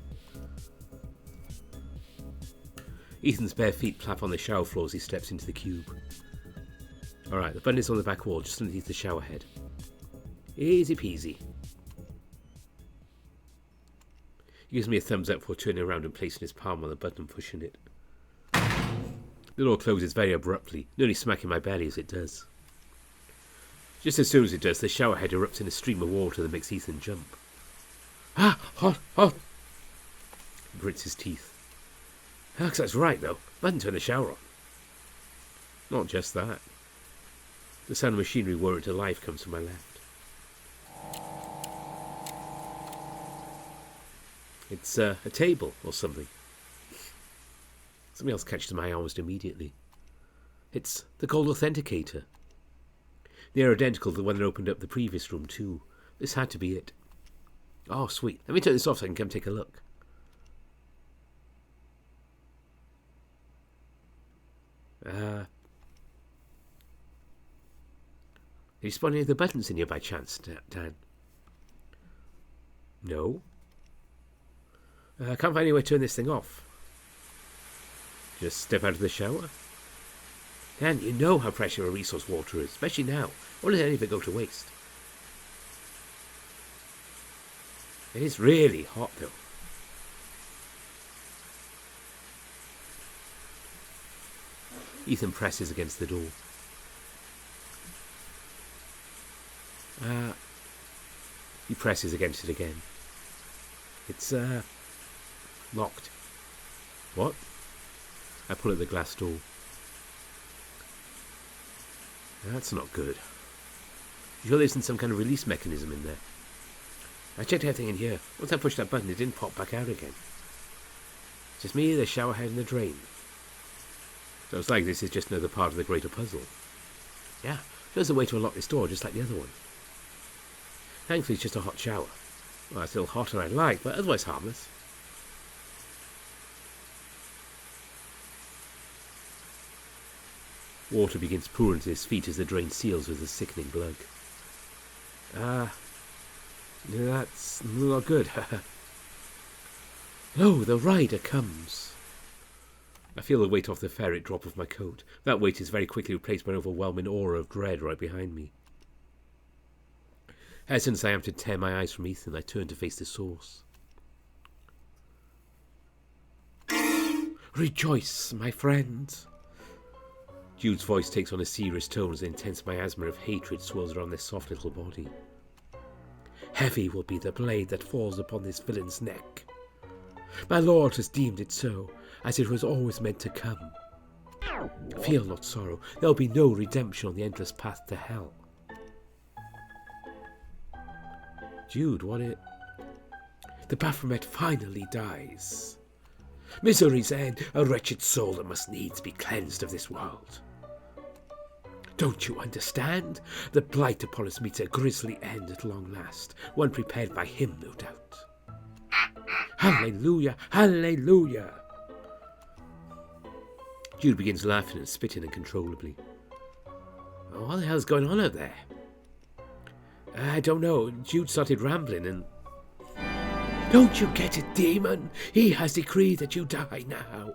Ethan's bare feet plap on the shower floor as he steps into the cube. Alright, the button is on the back wall, just underneath the shower head. Easy peasy. He gives me a thumbs up before turning around and placing his palm on the button and pushing it. The door closes very abruptly, nearly smacking my belly as it does. Just as soon as it does, the shower head erupts in a stream of water that makes Ethan jump. Ah! Hot! Hot! He grits his teeth. Alex, that's right, though. Button turn the shower on. Not just that. The sound of machinery whirring to life comes from my left. It's a table or something. Something else catches my eye almost immediately. It's the gold authenticator. They're identical to the one that opened up the previous room too. This had to be it. Oh, sweet. Let me turn this off so I can come take a look. Have you spun any of the buttons in here by chance, Dan? No. I can't find any way to turn this thing off. Just step out of the shower? Dan, you know how precious a resource water is, especially now. Why does any of it go to waste? It is really hot, though. Ethan presses against the door. He presses against it again. It's, locked. What? I pull at the glass door. That's not good. You sure there isn't some kind of release mechanism in there? I checked everything in here. Once I pushed that button, it didn't pop back out again. It's just me, the shower head, and the drain. So it's like this is just another part of the greater puzzle. Yeah, there's a way to unlock this door, just like the other one. Thankfully, it's just a hot shower. Well, it's still hotter than I'd like, but otherwise harmless. Water begins pouring to his feet as the drain seals with a sickening glug. That's not good. Oh, the rider comes. I feel the weight off the ferret drop off my coat. That weight is very quickly replaced by an overwhelming aura of dread right behind me. Hesitant as I am to tear my eyes from Ethan, I turn to face the source. Rejoice, my friends. Jude's voice takes on a serious tone as the intense miasma of hatred swirls around this soft little body. Heavy will be the blade that falls upon this villain's neck. My lord has deemed it so, as it was always meant to come. Feel not sorrow, there will be no redemption on the endless path to hell. Jude, what it... The Baphomet finally dies. Misery's end, a wretched soul that must needs be cleansed of this world. Don't you understand? The blight upon us meets a grisly end at long last, one prepared by him, no doubt. Hallelujah! Hallelujah! Jude begins laughing and spitting uncontrollably. Oh, what the hell's going on out there? I don't know. Jude started rambling and... Don't you get it, demon? He has decreed that you die now.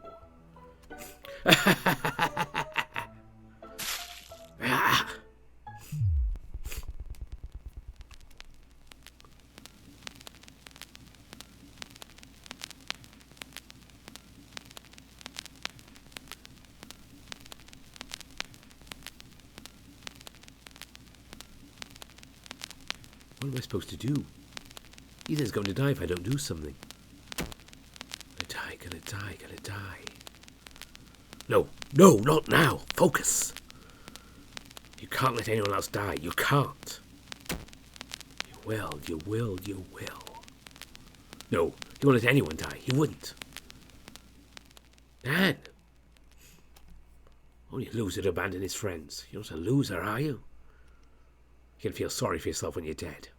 What am I supposed to do? Ethan's going to die if I don't do something. Gonna die. No, not now. Focus. You can't let anyone else die. You can't. You will. No, he won't let anyone die. He wouldn't. Dan. Only a loser to abandon his friends. You're not a loser, are you? You can feel sorry for yourself when you're dead.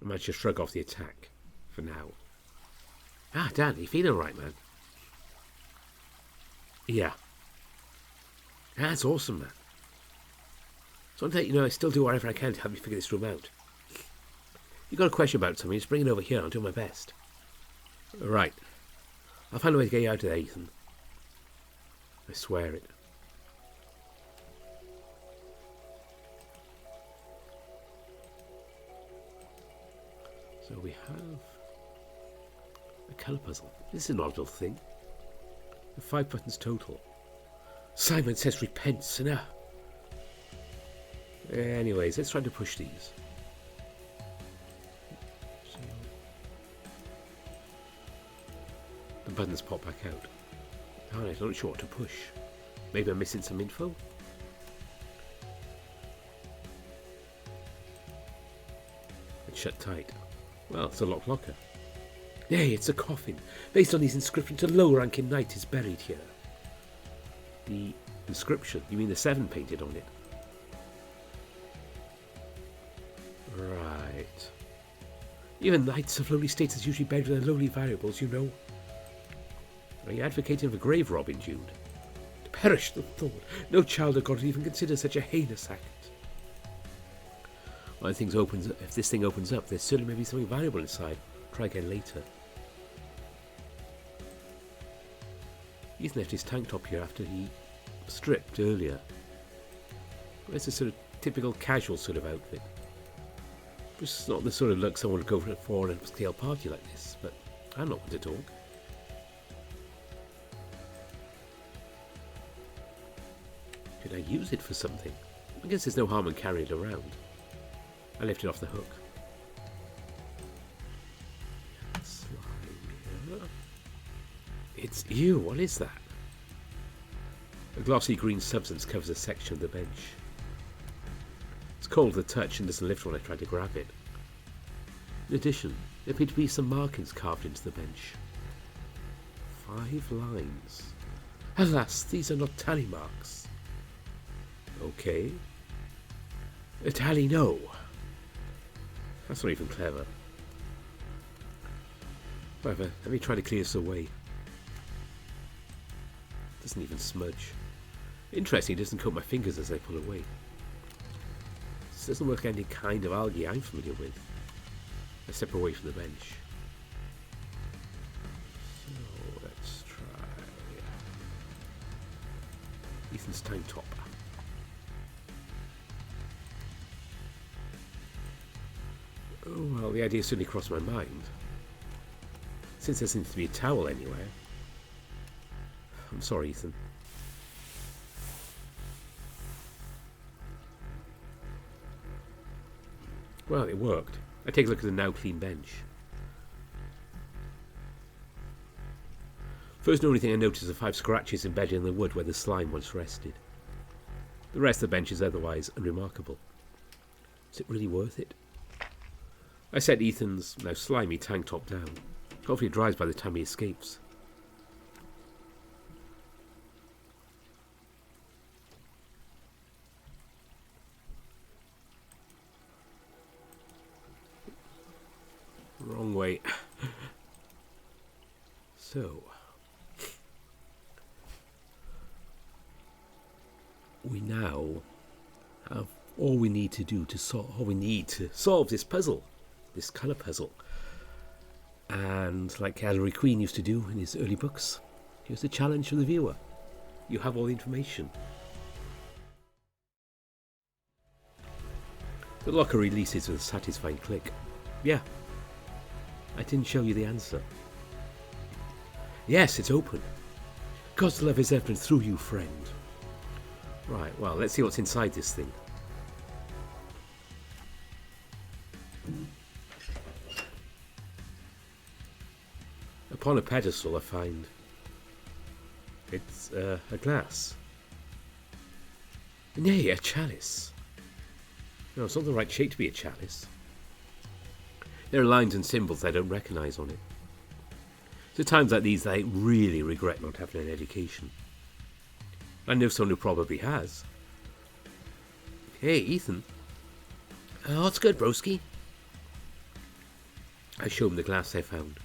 I might just shrug off the attack. For now. Dan, you feeling alright, man? Yeah. That's awesome, man. So I'll let you know I still do whatever I can to help you figure this room out. If you've got a question about something, just bring it over here. I'll do my best. Right. I'll find a way to get you out of there, Ethan. I swear it. So we have a colour puzzle. This is an odd little thing. 5 buttons total. Simon says repent, sinner. Anyways, let's try to push these. So, the buttons pop back out. Alright, I'm not sure what to push. Maybe I'm missing some info? It's shut tight. Well, it's a locked locker. Nay, it's a coffin. Based on these inscriptions, a low-ranking knight is buried here. The inscription? You mean the 7 painted on it? Right. Even knights of lowly status usually buried with their lowly variables, you know. Are you advocating for grave robbing, Jude? Perish the thought. No child of God would even consider such a heinous act. Well, if this thing opens up, there certainly may be something valuable inside. Try again later. Ethan left his tank top here after he stripped earlier. It's a sort of typical casual sort of outfit. It's not the sort of look someone would go for an upscale party like this, but I'm not one to talk. Could I use it for something? I guess there's no harm in carrying it around. I left it off the hook. It's you. What is that? A glossy green substance covers a section of the bench. It's cold to the touch and doesn't lift when I try to grab it. In addition, there appear to be some markings carved into the bench. 5 lines. Alas, these are not tally marks. Okay. A tally no. That's not even clever. However, let me try to clear this away. Doesn't even smudge. Interesting, it doesn't coat my fingers as I pull away. This doesn't work like any kind of algae I'm familiar with. I step away from the bench. So let's try Ethan's tank top. Oh, well, the idea certainly crossed my mind. Since there seems to be a towel anywhere, I'm sorry, Ethan. Well, it worked. I take a look at the now clean bench. First and only thing I notice are 5 scratches embedded in the wood where the slime once rested. The rest of the bench is otherwise unremarkable. Is it really worth it? I set Ethan's now slimy tank top down. Hopefully it dries by the time he escapes. Wrong way. So, we now have all we need to do to solve this puzzle, this colour puzzle. And like Ellery Queen used to do in his early books, here's the challenge for the viewer. You have all the information. The locker releases with a satisfying click. Yeah, I didn't show you the answer. Yes, it's open. God's love is evident through you, friend. Right, well, let's see what's inside this thing. Upon a pedestal I find it's a glass. Nay, a chalice. No, it's not the right shape to be a chalice. There are lines and symbols I don't recognise on it. So at times like these I really regret not having an education. I know someone who probably has. Hey, Ethan. What's good, broski? I show him the glass I found.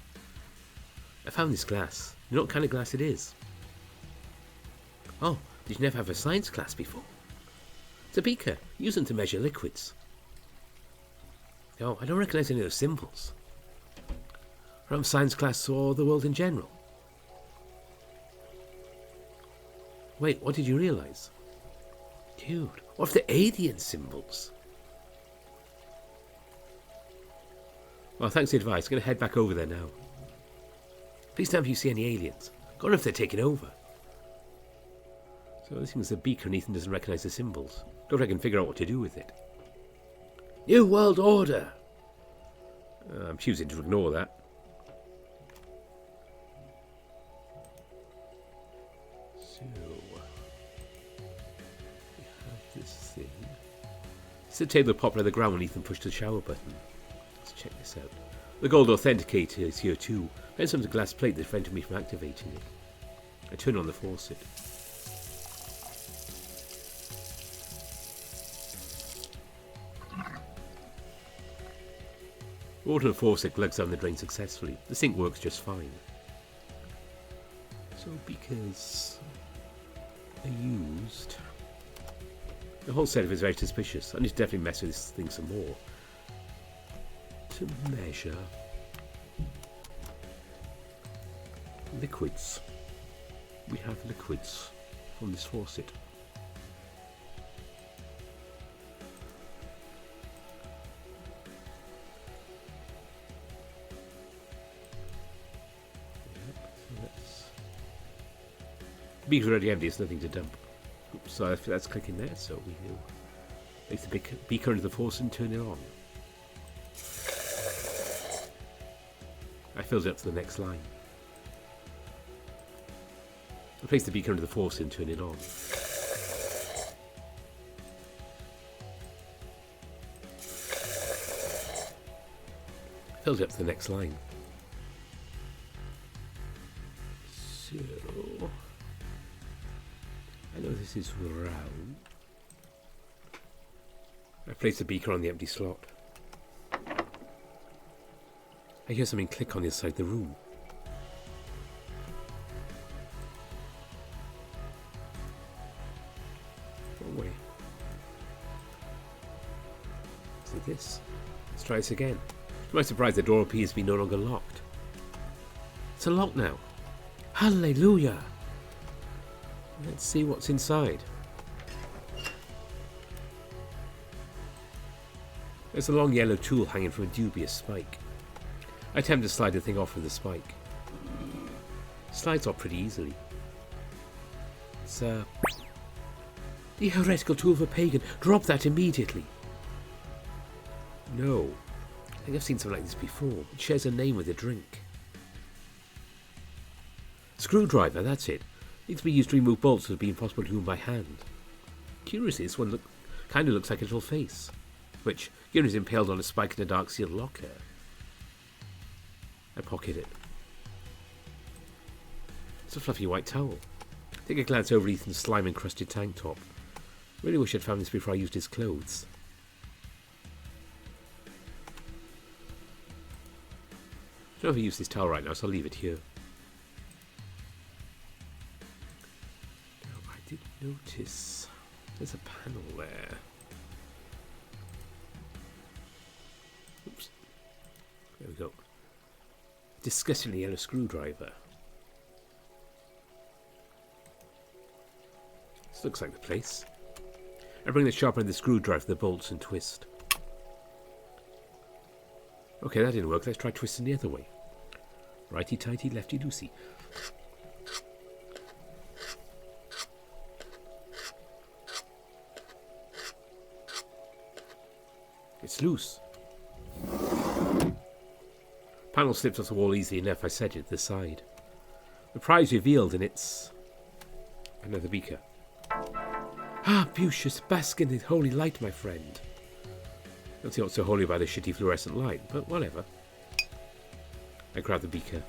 I found this glass. You know what kind of glass it is? Oh, did you never have a science class before? It's a beaker, used to measure liquids. Oh, I don't recognise any of those symbols. From science class or the world in general. Wait, what did you realise? Dude, what if they're alien symbols? Well, thanks for the advice. I'm going to head back over there now. Please tell me if you see any aliens. God knows if they're taking over. So this thing's a beaker and Ethan doesn't recognise the symbols. Don't I can figure out what to do with it. New World Order! I'm choosing to ignore that. So, we have this thing. It's the table that popped out of the ground when Ethan pushed the shower button. Let's check this out. The gold authenticator is here too. Then some glass plate that prevented me from activating it. I turn on the faucet. Water and faucet glugs down the drain successfully. The sink works just fine. So because I used... The whole setup is very suspicious. I need to definitely mess with this thing some more. To measure liquids. We have liquids from this faucet. The beaker's already empty, there's nothing to dump. Oops, so that's clicking there, so we will place the beaker into the faucet and turn it on. I filled it up to the next line. I place the beaker into the faucet and turn it on. Filled it up to the next line. So I know this is round. I place the beaker on the empty slot. I hear something click on the inside of the room. Wrong way. Is it this? Let's try this again. To my surprise, the door appears to be no longer locked. It's unlocked now. Hallelujah! Let's see what's inside. There's a long yellow tool hanging from a dubious spike. I attempt to slide the thing off with the spike. Slides off pretty easily. It's the heretical tool of a pagan. Drop that immediately. No. I think I've seen something like this before. It shares a name with a drink. Screwdriver, that's it. Needs to be used to remove bolts that would be impossible to move by hand. Curiously, this one kind of looks like a little face, which, given is impaled on a spike in a dark sealed locker. I pocket it. It's a fluffy white towel. Take a glance over Ethan's slime-encrusted tank top. Really wish I'd found this before I used his clothes. I don't know if I use this towel right now, so I'll leave it here. Oh, I did notice there's a panel there. Oops. There we go. Disgustingly yellow screwdriver. This looks like the place. I bring the sharpener and the screwdriver to the bolts and twist. Okay, that didn't work. Let's try twisting the other way. Righty-tighty, lefty-loosey. It's loose. Panel slipped off the wall easily enough. I set it to the side. The prize revealed, and it's another beaker. Ah, Bucius, bask in the holy light, my friend. Don't see what's so holy about a shitty fluorescent light, but whatever. I grab the beaker.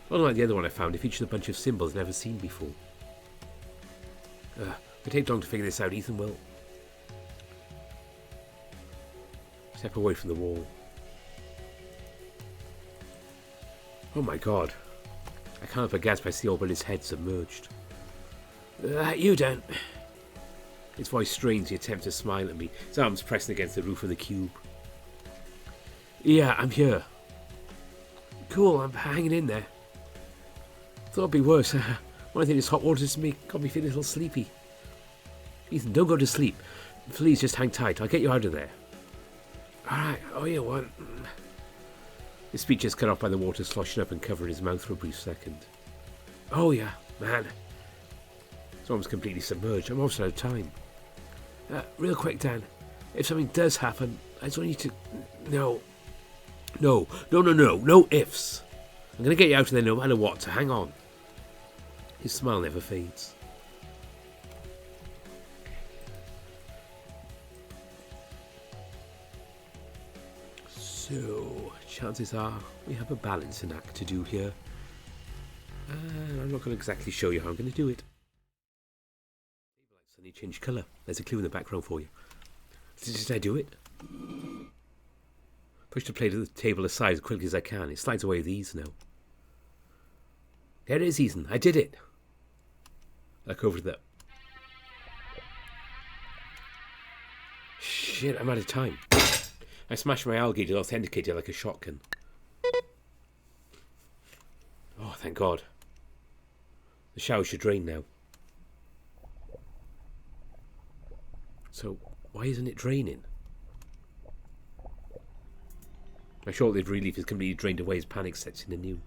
Unlike the other one I found, it featured a bunch of symbols never seen before. If it takes long to figure this out, Ethan will. Step away from the wall. Oh my god. I can't help but gasp as I see all but his head submerged. You don't. His voice strains the attempt to smile at me, his arms pressing against the roof of the cube. Yeah, I'm here. Cool, I'm hanging in there. Thought it'd be worse. One thing this hot water just got me feeling a little sleepy. Ethan, don't go to sleep. Please just hang tight. I'll get you out of there. Alright, all you want. His speech is cut off by the water sloshing up and covering his mouth for a brief second. Oh yeah, man. So I'm completely submerged. I'm almost out of time. Real quick, Dan. If something does happen, I just want you to... No, no ifs. I'm going to get you out of there no matter what, so hang on. His smile never fades. So, chances are we have a balancing act to do here. And I'm not going to exactly show you how I'm going to do it. Suddenly change colour. There's a clue in the background for you. Did I do it? Push the plate of the table aside as quickly as I can. It slides away with ease now. There it is, Ethan. I did it. Look over there. Shit, I'm out of time. I smashed my algae to authenticate it like a shotgun. Oh, thank God. The shower should drain now. So, why isn't it draining? My short-lived relief is completely drained away as panic sets in anew.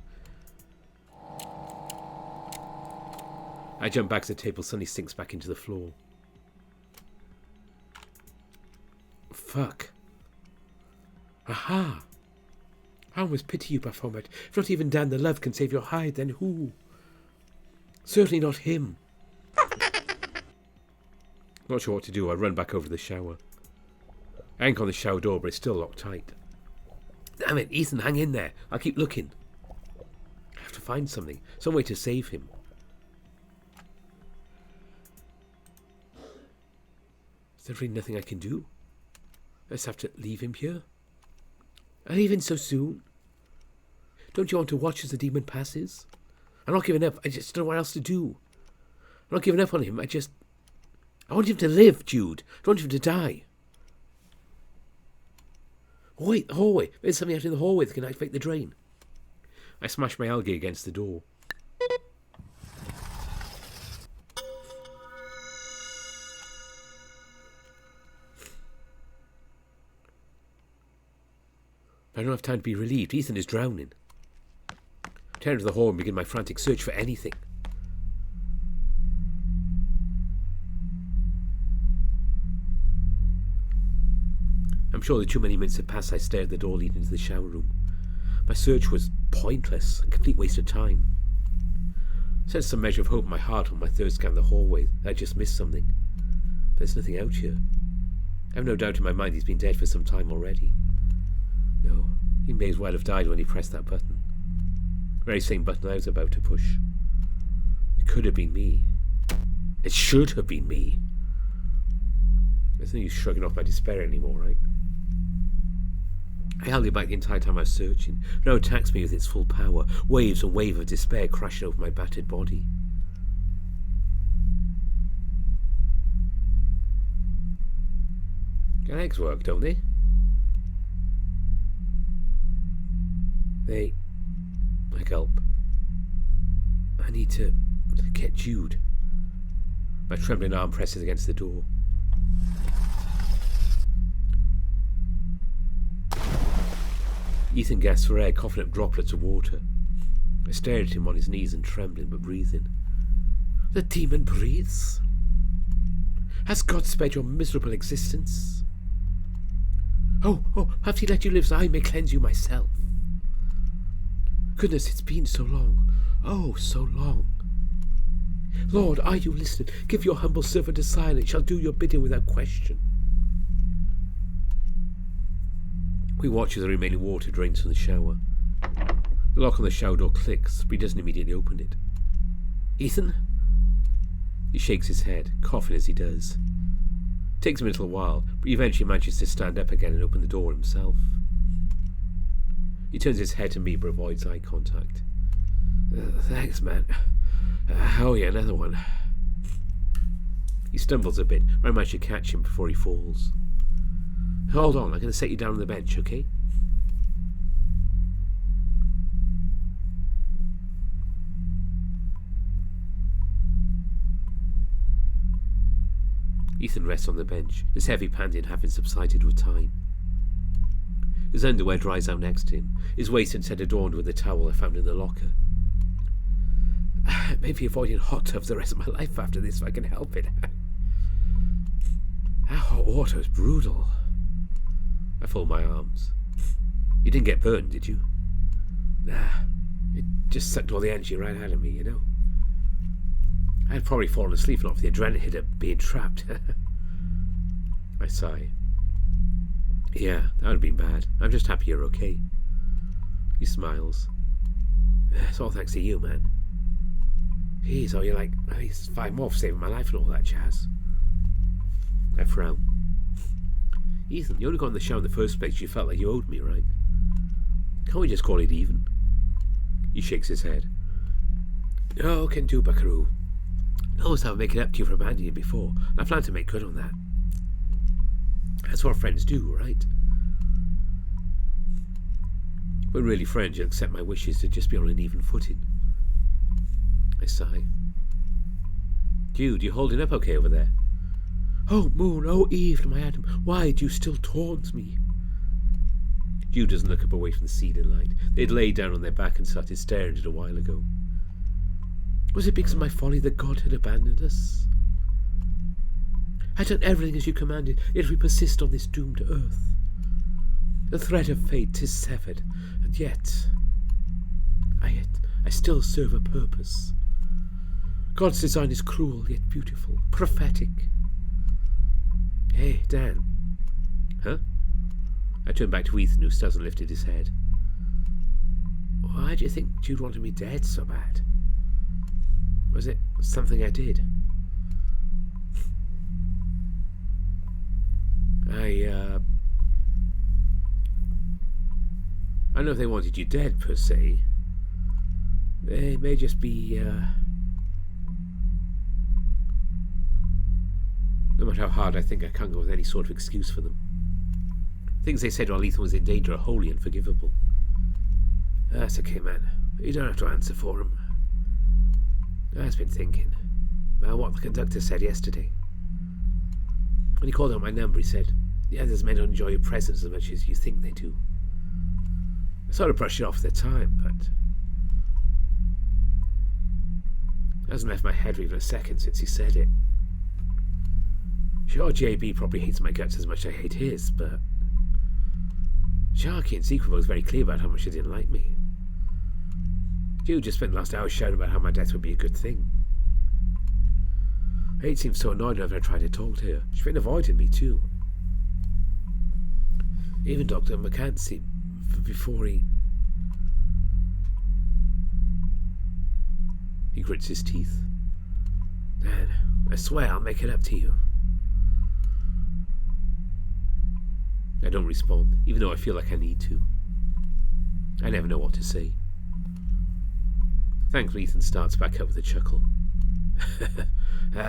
I jump back to the table, suddenly sinks back into the floor. Fuck. Aha! I almost pity you, Baphomet. If not even Dan the Love can save your hide, then who? Certainly not him. Not sure what to do. I run back over the shower. I yank on the shower door, but it's still locked tight. Damn it, Ethan, hang in there. I'll keep looking. I have to find something. Some way to save him. Is there really nothing I can do? I just have to leave him here? I leave him so soon? Don't you want to watch as the demon passes? I'm not giving up. I just don't know what else to do. I'm not giving up on him. I want him to live, Jude. I don't want him to die. Oh, wait, the hallway. There's something out in the hallway that can activate the drain. I smash my algae against the door. I don't have time to be relieved. Ethan is drowning. Turn to the hall and begin my frantic search for anything. I'm sure that too many minutes had passed. I stared at the door leading into the shower room. My search was pointless, a complete waste of time. I sensed some measure of hope in my heart on my third scan of the hallway that I just missed something. But there's nothing out here. I have no doubt in my mind he's been dead for some time already. No, he may as well have died when he pressed that button. The very same button I was about to push. It could have been me. It should have been me. There's no use shrugging off my despair anymore, right? I held it back the entire time I was searching. Now it attacks me with its full power. Waves and waves of despair crashing over my battered body. Your legs work, don't they? I gulp. I need to get Jude. My trembling arm presses against the door. Ethan gasped for air, coughing up droplets of water. I stared at him on his knees and trembling but breathing. The demon breathes. Has God spared your miserable existence? Oh, have he let you live so I may cleanse you myself? Goodness, it's been so long. Oh, so long. Lord, are you listening? Give your humble servant a sign, and shall do your bidding without question. We watch as the remaining water drains from the shower. The lock on the shower door clicks, but he doesn't immediately open it. Ethan? He shakes his head, coughing as he does. It takes him a little while, but he eventually manages to stand up again and open the door himself. He turns his head to me but avoids eye contact. Thanks, man. Oh yeah, another one. He stumbles a bit, but I manage to catch him before he falls. Hold on, I'm going to set you down on the bench, okay? Ethan rests on the bench, his heavy panting having subsided with time. His underwear dries out next to him, his waist instead adorned with the towel I found in the locker. Maybe avoiding hot tubs the rest of my life after this if I can help it. That hot water is brutal. I fold my arms. You didn't get burned, did you? Nah, it just sucked all the energy right out of me, you know. I'd probably fallen asleep and off the adrenaline hit of being trapped. I sigh. Yeah, that would have been bad. I'm just happy you're okay. He smiles. It's all thanks to you, man. Jeez, you're like, he's 5 more for saving my life and all that jazz. I frown. Ethan, you only got in the show in the first place. You felt like you owed me, right? Can't we just call it even? He shakes his head. No, can do, buckaroo. Knows how to make it up to you for abandoning you before, and I plan to make good on that. That's what friends do, right? If we're really friends, you'll accept my wishes to just be on an even footing. I sigh. Jude, you holding up okay over there? Oh, Moon, oh, Eve, my Adam, why do you still taunt me? Jude doesn't look up away from the ceiling light. They'd laid down on their back and started staring at it a while ago. Was it because of my folly that God had abandoned us? I'd done everything as you commanded, yet we persist on this doomed earth. The thread of fate is severed, and yet I still serve a purpose. God's design is cruel, yet beautiful, prophetic. Hey, Dan. Huh? I turned back to Ethan, who still hasn't lifted his head. Why do you think Jude wanted me dead so bad? Was it something I did? I don't know if they wanted you dead, per se. They may just be, no matter how hard I think, I can't go with any sort of excuse for them. Things they said while Ethan was in danger are wholly unforgivable. That's okay, man. You don't have to answer for them. I've been thinking about what the conductor said yesterday. When he called out my number, he said, the others may not enjoy your presence as much as you think they do. I sort of brushed it off at the time, but Hasn't left my head for even a second since he said it. Sure, JB probably hates my guts as much as I hate his, but Sharky and Secret were both very clear about how much they didn't like me. Jude just spent the last hour shouting about how my death would be a good thing. Kate seemed so annoyed whenever I tried to talk to her. She's been avoiding me too. Even Dr. McCancy, before he grits his teeth. Dad, I swear I'll make it up to you. I don't respond, even though I feel like I need to. I never know what to say. Thankfully, Ethan starts back up with a chuckle.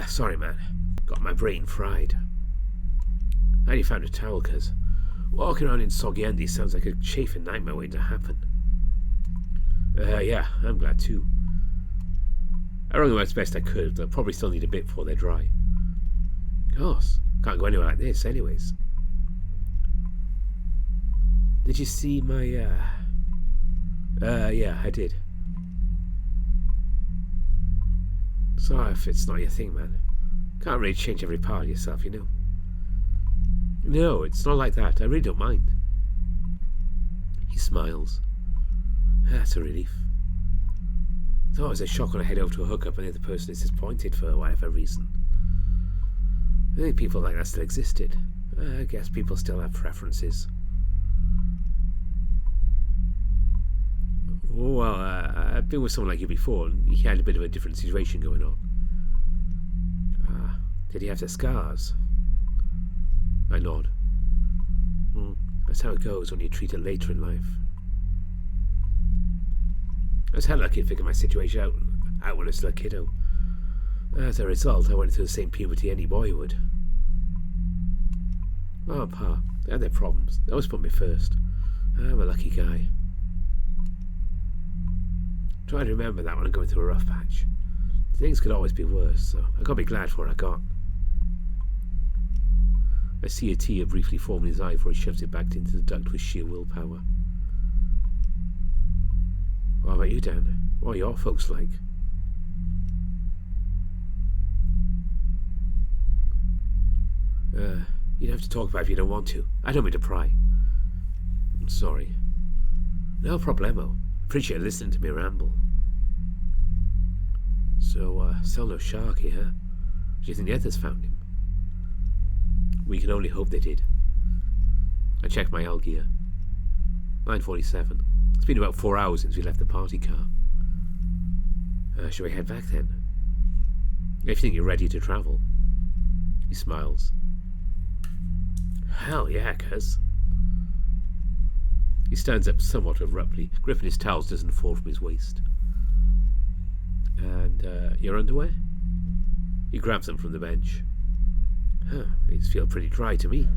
Sorry, man. Got my brain fried. I only found a towel, cuz walking around in soggy undies sounds like a chafing nightmare waiting to happen. Yeah, I'm glad too. I wrung them out as best I could. They'll probably still need a bit before they're dry. Of course. Can't go anywhere like this, anyways. Did you see my, yeah, I did. Sorry if it's not your thing, man. Can't really change every part of yourself, you know. No, it's not like that. I really don't mind. He smiles. That's a relief. It's always a shock when I head over to a hookup and the other person is disappointed for whatever reason. I think people like that still existed. I guess people still have preferences. Well, I've been with someone like you before, and he had a bit of a different situation going on. Did he have the scars? I nod. That's how it goes when you treat it later in life. I was hell lucky to figure my situation out when I was still a kiddo. As a result, I went through the same puberty any boy would. Mom and Pa, they had their problems. They always put me first. I'm a lucky guy. Try to remember that when I'm going through a rough patch. Things could always be worse, so I gotta be glad for what I got. I see a tear briefly form in his eye before he shoves it back into the duct with sheer willpower. What about you, Dan? What are your folks like? You don't have to talk about it if you don't want to. I don't mean to pry. I'm sorry. No problemo. Appreciate listening to me ramble. So, still no Sharky, huh? Do you think the others found him? We can only hope they did. I checked my L gear. 9:47. It's been about 4 hours since we left the party car. Shall we head back then? If you think you're ready to travel. He smiles. Hell yeah, cuz. He stands up somewhat abruptly, gripping his towels doesn't fall from his waist. And, your underwear? He grabs them from the bench. These feel pretty dry to me.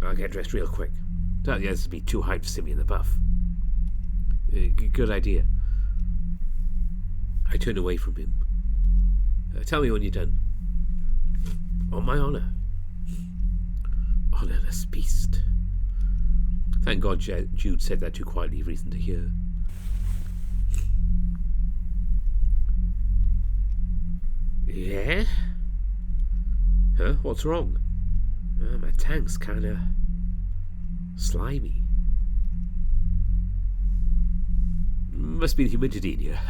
I'll get dressed real quick. Don't the others be too hyped to see me in the buff. Good idea. I turn away from him. Tell me when you're done. On my honour. Honourless beast. Thank God Jude said that too quietly for Ethan to hear. Yeah? Huh? What's wrong? My tank's kinda slimy. Must be the humidity in here.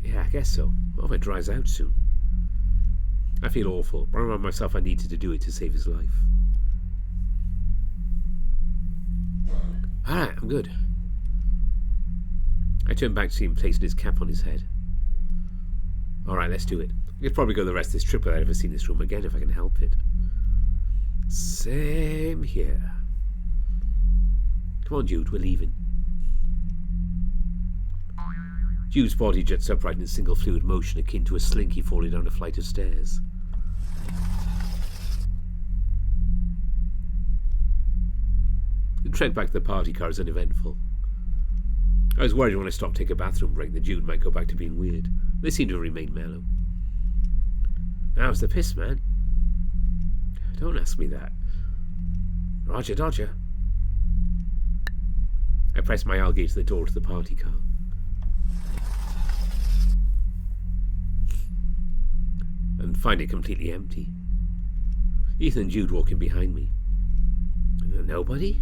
Yeah, I guess so. Well, it dries out soon. I feel awful, but I remind myself I needed to do it to save his life. Alright, I'm good. I turn back to see him placing his cap on his head. Alright, let's do it. I could probably go the rest of this trip without ever seeing this room again if I can help it. Same here. Come on, Jude, we're leaving. Jude's body jets upright in single fluid motion akin to a slinky falling down a flight of stairs. The trek back to the party car is uneventful. I was worried when I stopped to take a bathroom break that Jude might go back to being weird. They seem to remain mellow. How's the piss, man? Don't ask me that. Roger, Dodger. I press my algae to the door to the party car. find it completely empty. Ethan and Jude walking behind me. Nobody?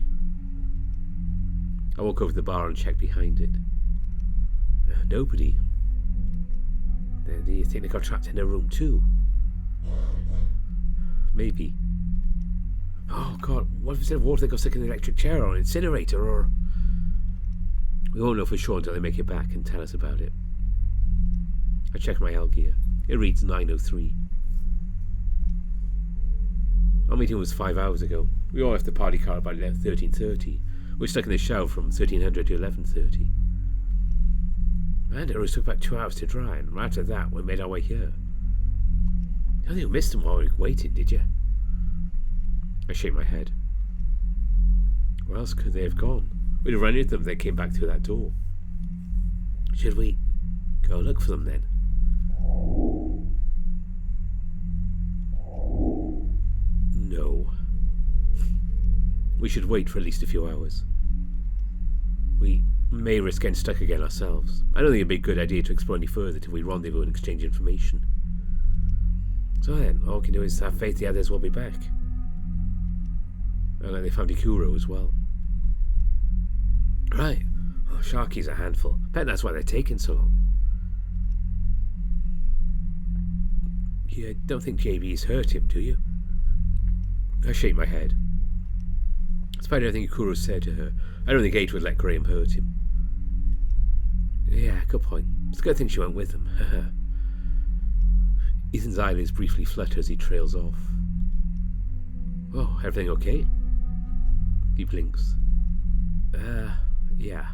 I walk over to the bar and check behind it. Nobody. Do you think they got trapped in a room too? Maybe. Oh God, what if instead of water they got stuck in an electric chair or an incinerator or... We won't know for sure until they make it back and tell us about it. I check my L gear. It reads 9:03. Our meeting was 5 hours ago. We all left the party car about 13:30. We're stuck in the shower from 1300 to 11:30. And it only took about 2 hours to dry, and right after that we made our way here. You don't think you missed them while we were waiting, did you? I shake my head. Where else could they have gone? We'd have run into them if they came back through that door. Should we go look for them then? No. We should wait for at least a few hours. We may risk getting stuck again ourselves. I don't think it'd be a good idea to explore any further till we rendezvous and exchange information. So then, all we can do is have faith the others will be back. And they found Ikuro as well. Right. Oh, Sharky's a handful. Bet that's why they're taking so long. You don't think JB's hurt him, do you? I shake my head. Despite everything Ikuro said to her, I don't think Age would let Graham hurt him. Yeah, good point. It's a good thing she went with him. Ethan's eyelids briefly flutter as he trails off. Oh, everything okay? He blinks. Yeah.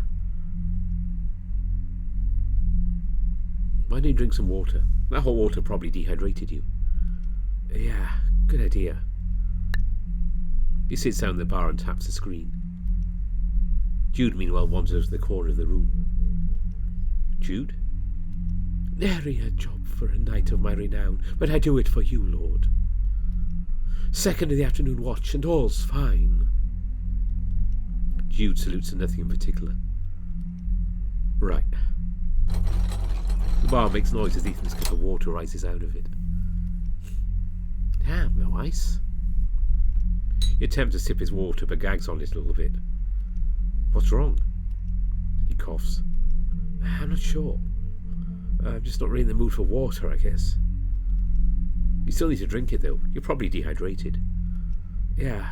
Why don't you drink some water? That hot water probably dehydrated you. Yeah, good idea. He sits down at the bar and taps the screen. Jude, meanwhile, wanders to the corner of the room. Jude? Nary a job for a knight of my renown, but I do it for you, Lord. Second of the afternoon watch, and all's fine. Jude salutes to nothing in particular. Right. The bar makes noise as Ethan's cup of water rises out of it. Damn, no ice. He attempts to sip his water, but gags on it a little bit. What's wrong? He coughs. I'm not sure. I'm just not really in the mood for water, I guess. You still need to drink it, though. You're probably dehydrated. Yeah.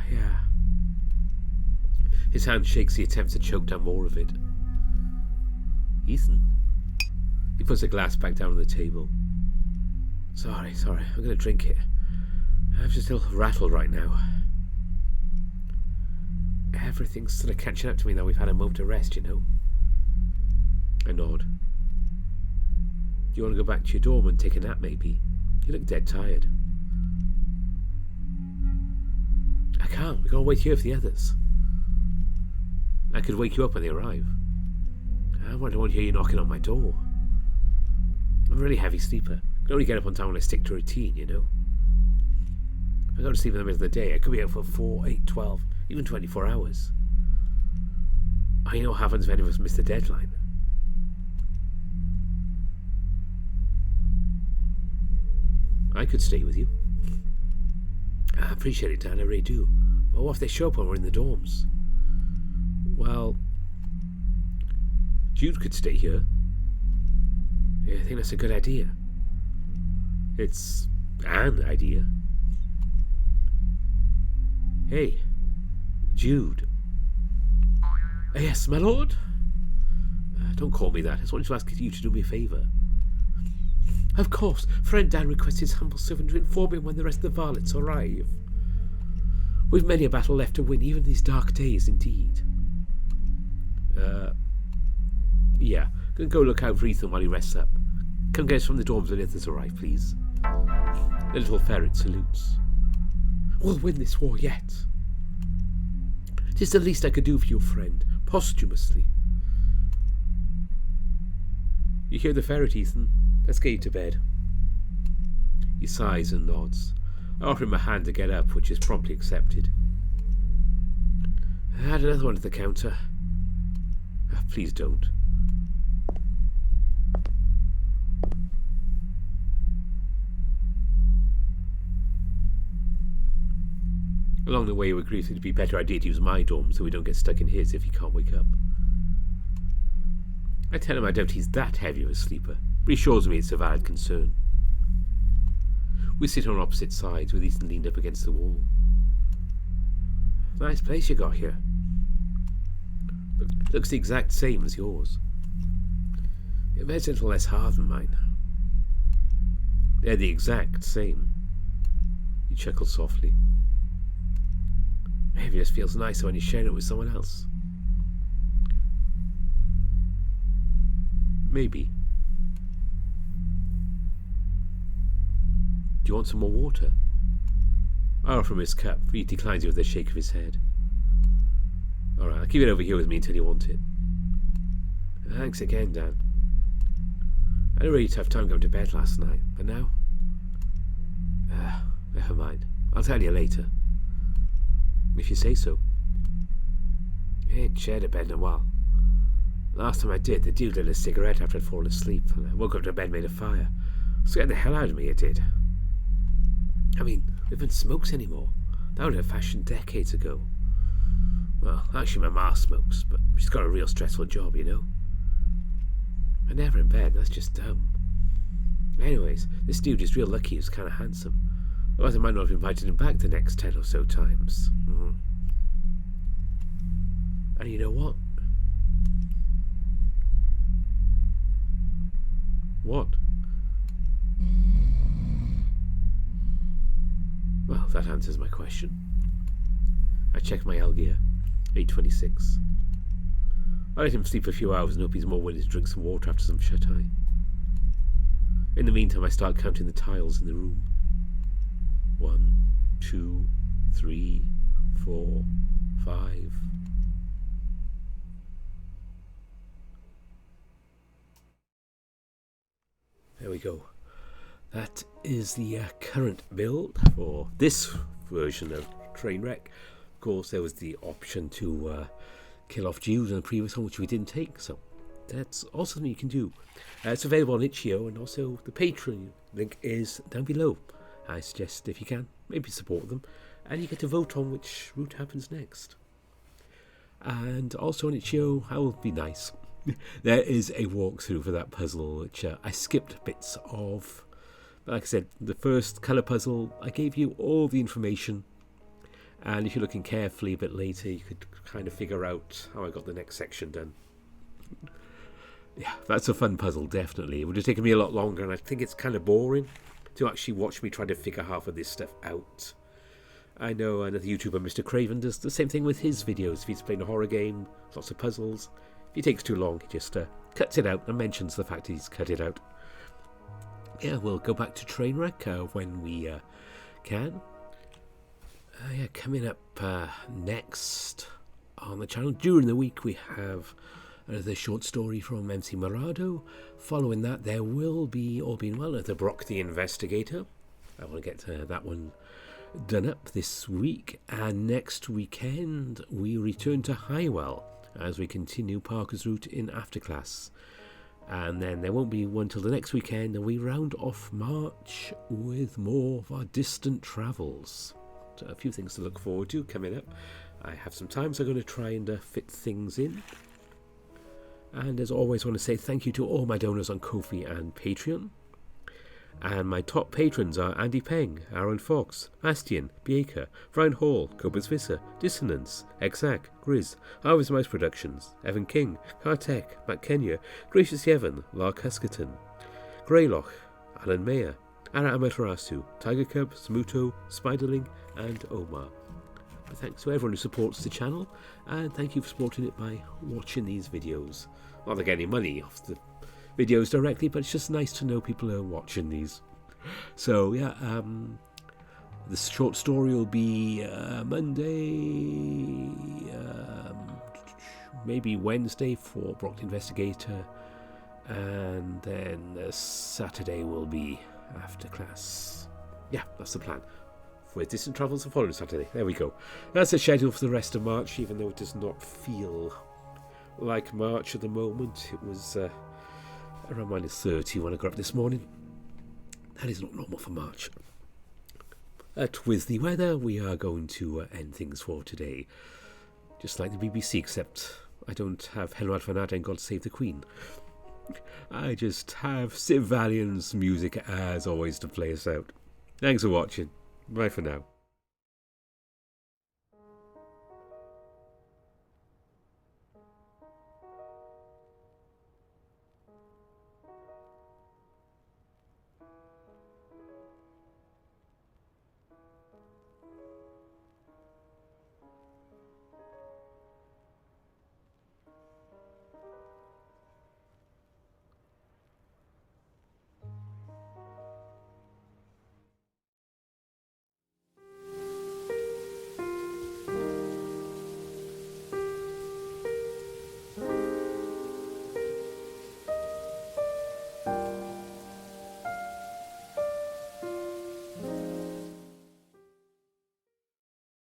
His hand shakes. He attempts to choke down more of it. Ethan? He puts the glass back down on the table. Sorry. I'm going to drink it. I'm just a little rattled right now. Everything's sort of catching up to me now we've had a moment of rest, you know. I nod. Do you want to go back to your dorm and take a nap, maybe? You look dead tired. I can't. We've got to wait here for the others. I could wake you up when they arrive. I don't want to hear you knocking on my door. I'm a really heavy sleeper. I can only get up on time when I stick to routine, you know. If I go to sleep in the middle of the day, I could be out for 4, 8, 12, even 24 hours. I know what happens if any of us miss the deadline. I could stay with you. I appreciate it, Dan, I really do. But what if they show up when we're in the dorms? Well, Jude could stay here. Yeah, I think that's a good idea. It's an idea. Hey, Jude. Yes, my lord? Don't call me that. I just wanted to ask you to do me a favour. Of course, friend Dan requests his humble servant to inform him when the rest of the varlets arrive. We've many a battle left to win, even these dark days, indeed. Yeah. Gonna go look out for Ethan while he rests up. Come get us from the dorms when the others arrive, please. The little ferret salutes. We'll win this war yet. 'Tis the least I could do for your friend, posthumously. You hear the ferret, Ethan? Let's get you to bed. He sighs and nods. I offer him a hand to get up, which is promptly accepted. Add another one to the counter. Please don't. Along the way, we agreed it'd be a better idea to use my dorm so we don't get stuck in his if he can't wake up. I tell him I doubt he's that heavy of a sleeper, but he shows me it's a valid concern. We sit on opposite sides with Ethan leaned up against the wall. Nice place you got here. Looks the exact same as yours. Your bed's a little less hard than mine. They're the exact same. He chuckled softly. Maybe it just feels nicer when you share it with someone else. Maybe. Do you want some more water? I offer him his cup. He declines it with a shake of his head. Alright, I'll keep it over here with me until you want it. Thanks again, Dan. I had a really tough time going to bed last night, but now... never mind. I'll tell you later. If you say so. I ain't shared a bed in a while. Last time I did, the dude lit a cigarette after I'd fallen asleep, and I woke up to bed made a fire. Scared the hell out of me, it did. I mean, we haven't smokes anymore. That would have fashioned decades ago. Well, actually my ma smokes, but she's got a real stressful job, you know. I'm never in bed, that's just dumb. Anyways, this dude is real lucky he was kind of handsome. Otherwise I might not have invited him back the next 10 or so times. And you know what? What? Well, that answers my question. I checked my gear. 8:26. I let him sleep a few hours and hope he's more willing to drink some water after some shut-eye. In the meantime, I start counting the tiles in the room. 1, 2, 3, 4, 5. There we go. That is the current build for this version of Trainwreck. Of course, there was the option to kill off Jews in the previous one, which we didn't take, so that's also something you can do. It's available on itch.io, and also the Patreon link is down below. I suggest, if you can, maybe support them, and you get to vote on which route happens next. And also on itch.io, that will be nice. There is a walkthrough for that puzzle, which I skipped bits of. But like I said, the first colour puzzle, I gave you all the information. And if you're looking carefully a bit later, you could kind of figure out how I got the next section done. Yeah, that's a fun puzzle, definitely. It would have taken me a lot longer, and I think it's kind of boring to actually watch me try to figure half of this stuff out. I know another YouTuber, Mr. Craven, does the same thing with his videos. If he's playing a horror game, lots of puzzles. If he takes too long, he just cuts it out and mentions the fact he's cut it out. Yeah, we'll go back to Trainwreck when we can. Yeah, coming up next on the channel during the week, we have another short story from MC Morado. Following that, there will be, all being well, the Brock the Investigator. I want to get that one done up this week. And next weekend, we return to Highwell as we continue Parker's route in Afterclass. And then there won't be one till the next weekend, and we round off March with more of our distant travels. So a few things to look forward to coming up. I have some time, so I'm going to try and fit things in. And as always, I want to say thank you to all my donors on Ko-fi and Patreon. And my top patrons are Andy Peng, Aaron Fox, Bastian, Baker, Brian Hall, Cobus Visser, Dissonance, Exact, Grizz, Harvest Mouse Productions, Evan King, Kartek, Matt Kenya, Gracious Yevon, Lark Huskerton, Greylock, Alan Mayer, Ara Amaterasu, Tiger Cub, Smuto, Spiderling, and Omar. But thanks to everyone who supports the channel, and thank you for supporting it by watching these videos. Not that I get any money off the videos directly, but it's just nice to know people are watching these. So yeah, this short story will be Monday, maybe Wednesday for Brock the Investigator, and then Saturday will be Afterclass. Yeah, that's the plan. With distant travels the following Saturday. There we go. That's the schedule for the rest of March, even though it does not feel like March at the moment. It was around -30 when I got up this morning. That is not normal for March. with the weather, we are going to end things for today. Just like the BBC, except I don't have Henry Fanat and God Save the Queen. I just have Siv Valiant's music as always to play us out. Thanks for watching. Bye for now.